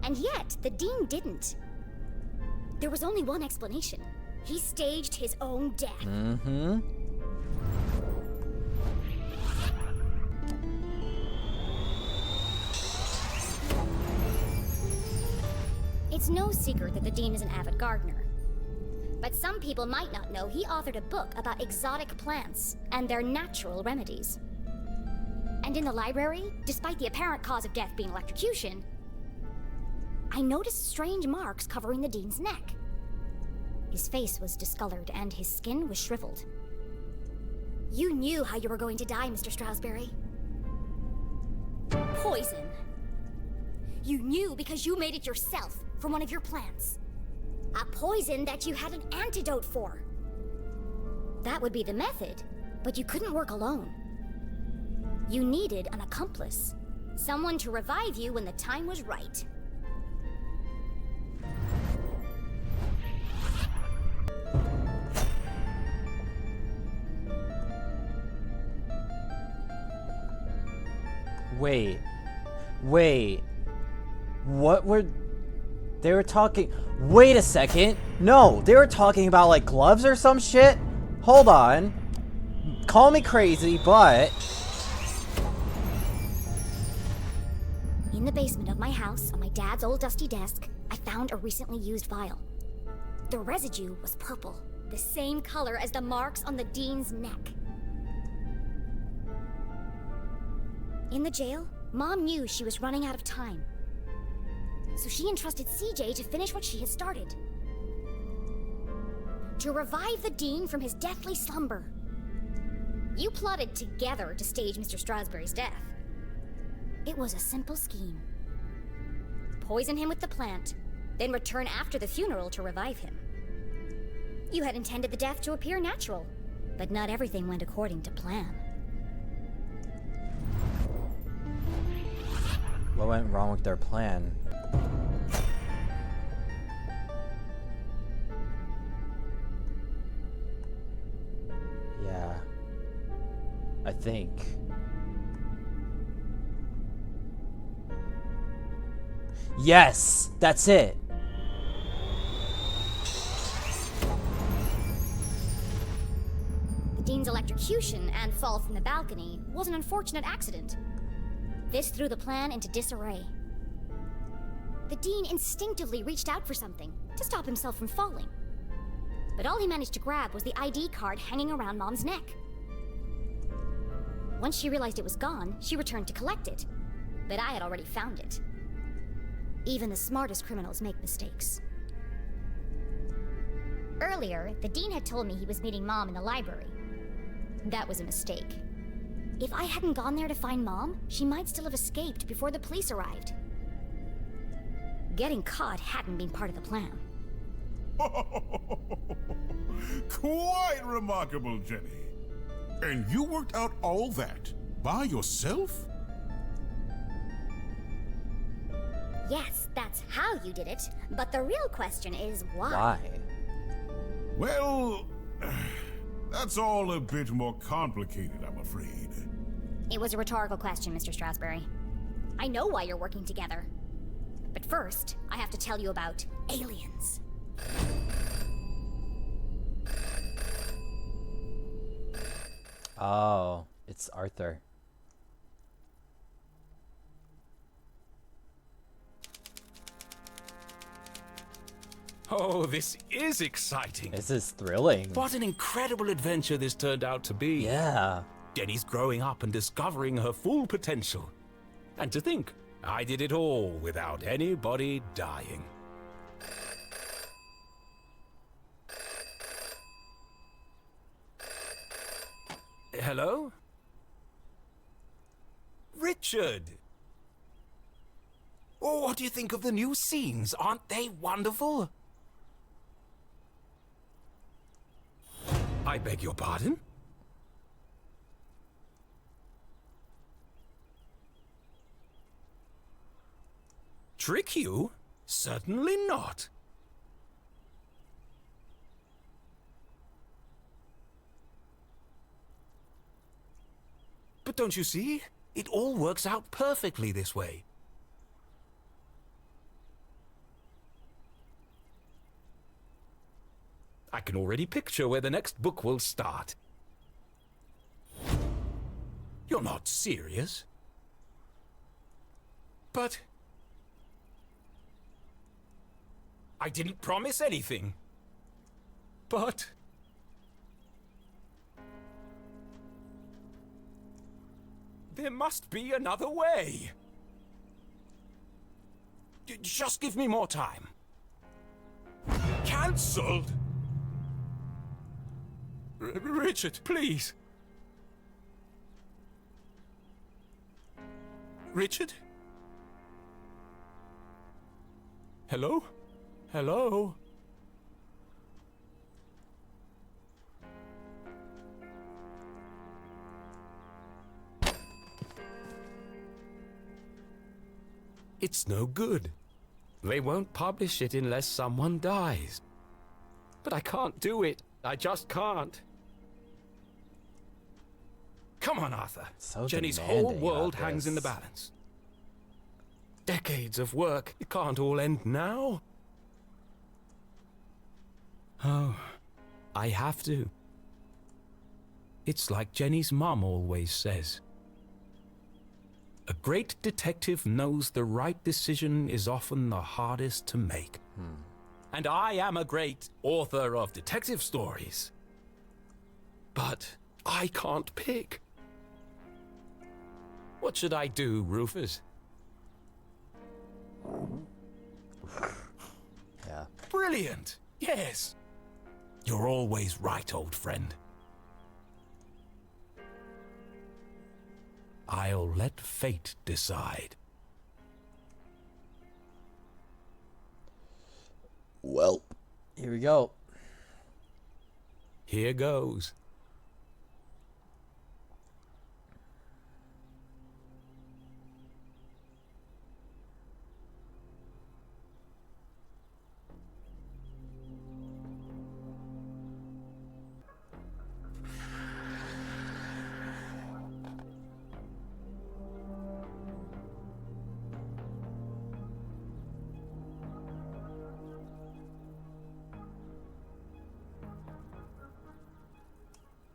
And yet, the Dean didn't. There was only one explanation. He staged his own death.
Mm-hmm.
It's no secret that the Dean is an avid gardener. But some people might not know he authored a book about exotic plants and their natural remedies. And in the library, despite the apparent cause of death being electrocution, I noticed strange marks covering the Dean's neck. His face was discolored and his skin was shriveled. You knew how you were going to die, Mr. Strasberry. Poison. You knew because you made it yourself from one of your plants. A poison that you had an antidote for. That would be the method, but you couldn't work alone. You needed an accomplice. Someone to revive you when the time was right.
Wait. What were... They were talking... Wait a second. No, they were talking about, like, gloves or some shit? Hold on. Call me crazy, but...
In the basement of my house, on my dad's old dusty desk, I found a recently used vial. The residue was purple, the same color as the marks on the Dean's neck. In the jail, Mom knew she was running out of time. So she entrusted CJ to finish what she had started. To revive the Dean from his deathly slumber. You plotted together to stage Mr. Strasberry's death. It was a simple scheme. Poison him with the plant, then return after the funeral to revive him. You had intended the death to appear natural, but not everything went according to plan.
What went wrong with their plan? Yeah. I think. Yes! That's it!
The Dean's electrocution and fall from the balcony was an unfortunate accident. This threw the plan into disarray. The Dean instinctively reached out for something to stop himself from falling. But all he managed to grab was the ID card hanging around Mom's neck. Once she realized it was gone, she returned to collect it. But I had already found it. Even the smartest criminals make mistakes. Earlier, the Dean had told me he was meeting Mom in the library. That was a mistake. If I hadn't gone there to find Mom, she might still have escaped before the police arrived. Getting caught hadn't been part of the plan.
Quite remarkable, Jenny. And you worked out all that by yourself?
Yes, that's how you did it. But the real question is why?
Why?
Well, that's all a bit more complicated, I'm afraid.
It was a rhetorical question, Mr. Strasberry. I know why you're working together. But first, I have to tell you about aliens.
Oh, it's Arthur.
Oh, this is exciting.
This is thrilling.
What an incredible adventure this turned out to be.
Yeah.
Jenny's growing up and discovering her full potential. And to think, I did it all without anybody dying. Hello? Richard! Oh, what do you think of the new scenes? Aren't they wonderful? I beg your pardon? Trick you? Certainly not. But don't you see? It all works out perfectly this way. I can already picture where the next book will start. You're not serious? But... I didn't promise anything. But... there must be another way. Just give me more time.
Cancelled?
Richard, please. Richard? Hello? Hello? It's no good. They won't publish it unless someone dies. But I can't do it. I just can't. Come on, Arthur.
So
Jenny's whole
demanding
world
about
hangs in the
this.
balance. Decades of work. It can't all end now. Oh, I have to. It's like Jenny's mum always says. A great detective knows the right decision is often the hardest to make. And I am a great author of detective stories. But I can't pick. What should I do, Rufus?
Yeah.
Brilliant! Yes! You're always right, old friend. I'll let fate decide.
Well, here we go.
Here goes.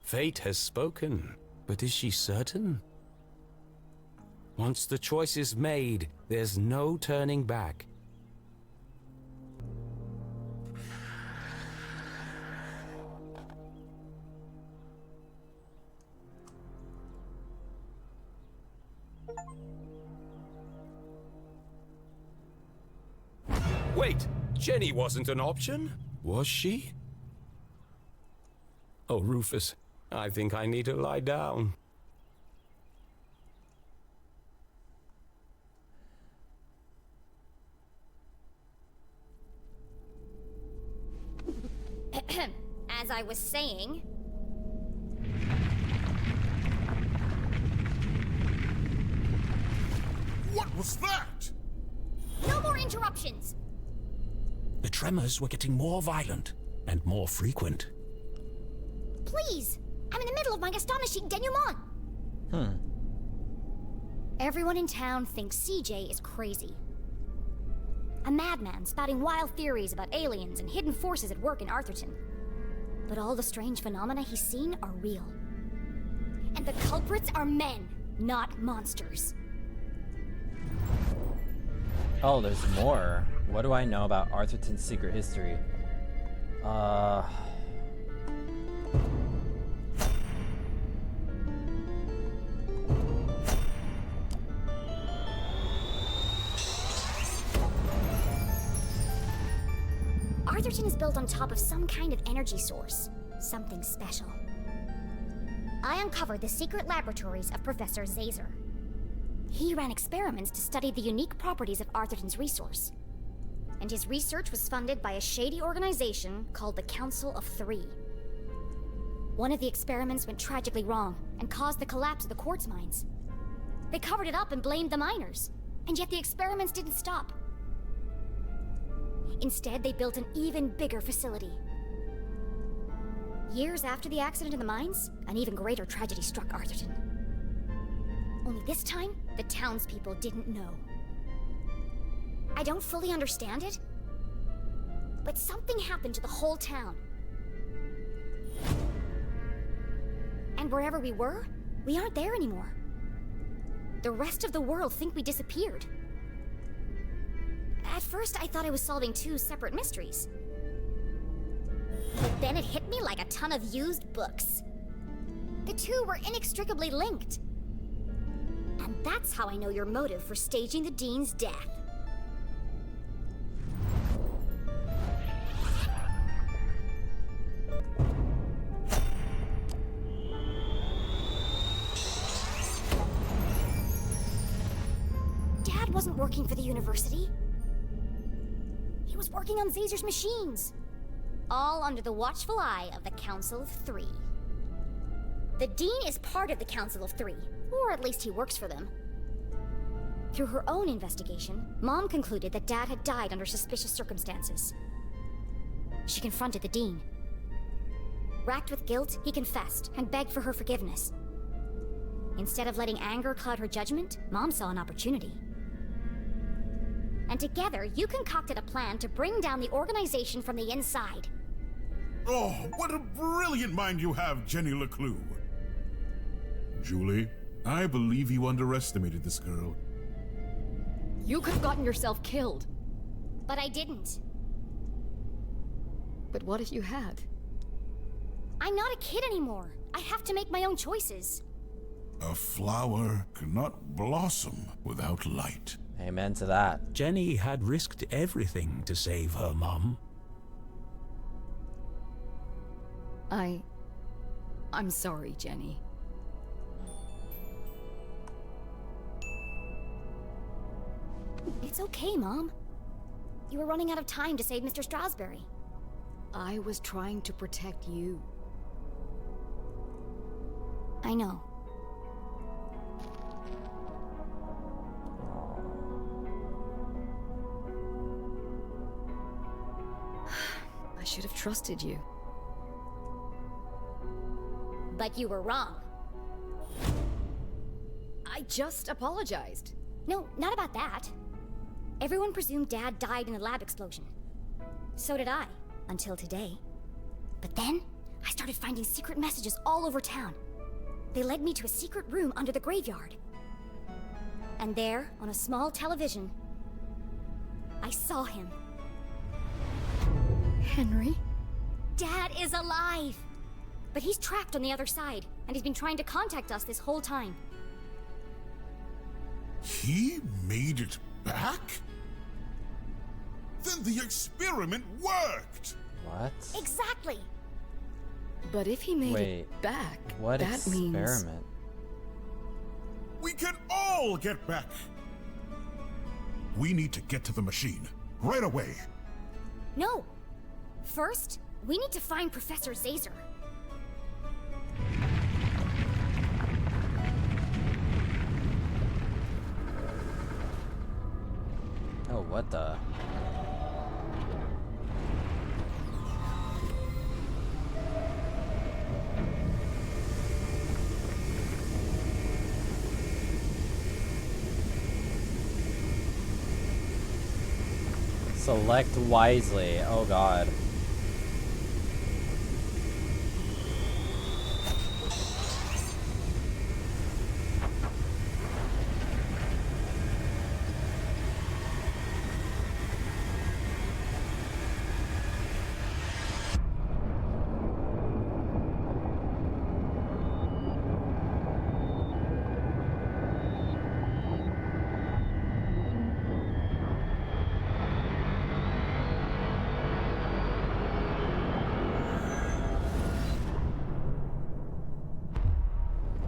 Fate has spoken, but is she certain? Once the choice is made, there's no turning back. Wait, Jenny wasn't an option, was she? Oh, Rufus, I think I need to lie down.
As I was saying...
What was that?
No more interruptions!
The tremors were getting more violent and more frequent.
Please! I'm in the middle of my astonishing denouement! Everyone in town thinks CJ is crazy. A madman spouting wild theories about aliens and hidden forces at work in Arthurton. But all the strange phenomena he's seen are real. And the culprits are men, not monsters.
Oh, there's more. What do I know about Arthurton's secret history?
Arthurton is built on top of some kind of energy source. Something special. I uncovered the secret laboratories of Professor Zazer. He ran experiments to study the unique properties of Arthurton's resource. And his research was funded by a shady organization called the Council of Three. One of the experiments went tragically wrong and caused the collapse of the quartz mines. They covered it up and blamed the miners, and yet the experiments didn't stop. Instead, they built an even bigger facility. Years after the accident in the mines, an even greater tragedy struck Arthurton. Only this time, the townspeople didn't know. I don't fully understand it, but something happened to the whole town. And wherever we were, we aren't there anymore. The rest of the world think we disappeared. At first, I thought I was solving two separate mysteries.
But then it hit me like a ton of used books.
The two were inextricably linked.
And that's how I know your motive for staging the Dean's death. Dad wasn't working for the university. He was working on Zazer's machines. All under the watchful eye of the Council of Three. The Dean is part of the Council of Three, or at least he works for them. Through her own investigation, Mom concluded that Dad had died under suspicious circumstances. She confronted the Dean. Racked with guilt, he confessed and begged for her forgiveness. Instead of letting anger cloud her judgment, Mom saw an opportunity. And together, you concocted a plan to bring down the organization from the inside.
Oh, what a brilliant mind you have, Jenny LeClue. Julie, I believe you underestimated this girl.
You could have gotten yourself killed.
But I didn't.
But what if you had?
I'm not a kid anymore. I have to make my own choices.
A flower cannot blossom without light.
Amen to that.
Jenny had risked everything to save her mum.
I'm sorry, Jenny.
It's okay, Mom. You were running out of time to save Mr. Strasberry.
I was trying to protect you.
I know.
I should have trusted you.
But you were wrong.
I just apologized.
No, not about that. Everyone presumed Dad died in the lab explosion. So did I, until today. But then, I started finding secret messages all over town. They led me to a secret room under the graveyard. And there, on a small television, I saw him.
Henry?
Dad is alive! But he's trapped on the other side, and he's been trying to contact us this whole time.
He made it back? Then the experiment worked!
What?
Exactly!
But if he made it back,
what
that
experiment?
means...
We can all get back! We need to get to the machine, right away.
No! First, we need to find Professor Zazer.
Oh, what the? Select wisely. Oh god.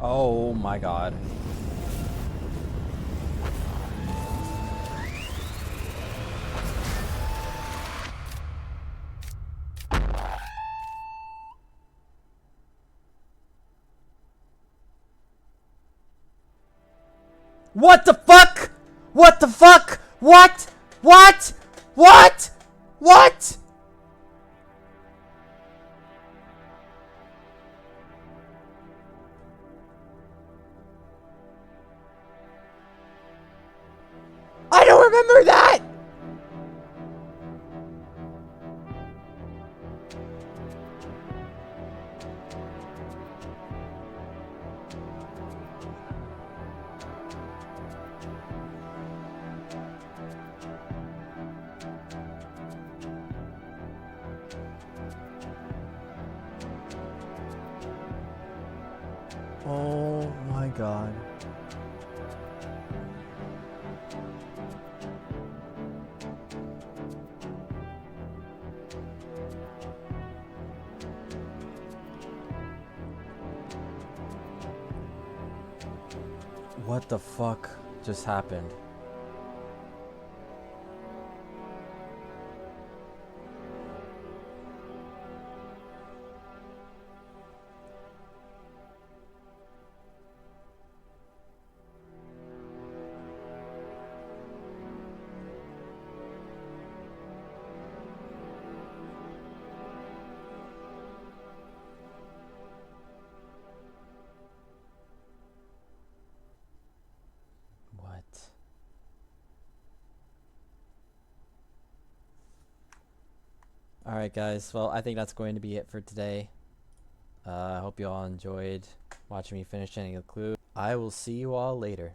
Oh my god. What the fuck? What the fuck? What? What? What? What? I don't remember that! Oh my god. What the fuck just happened? Alright guys, well I think that's going to be it for today. I hope you all enjoyed watching me finish Jenny LeClue. I will see you all later.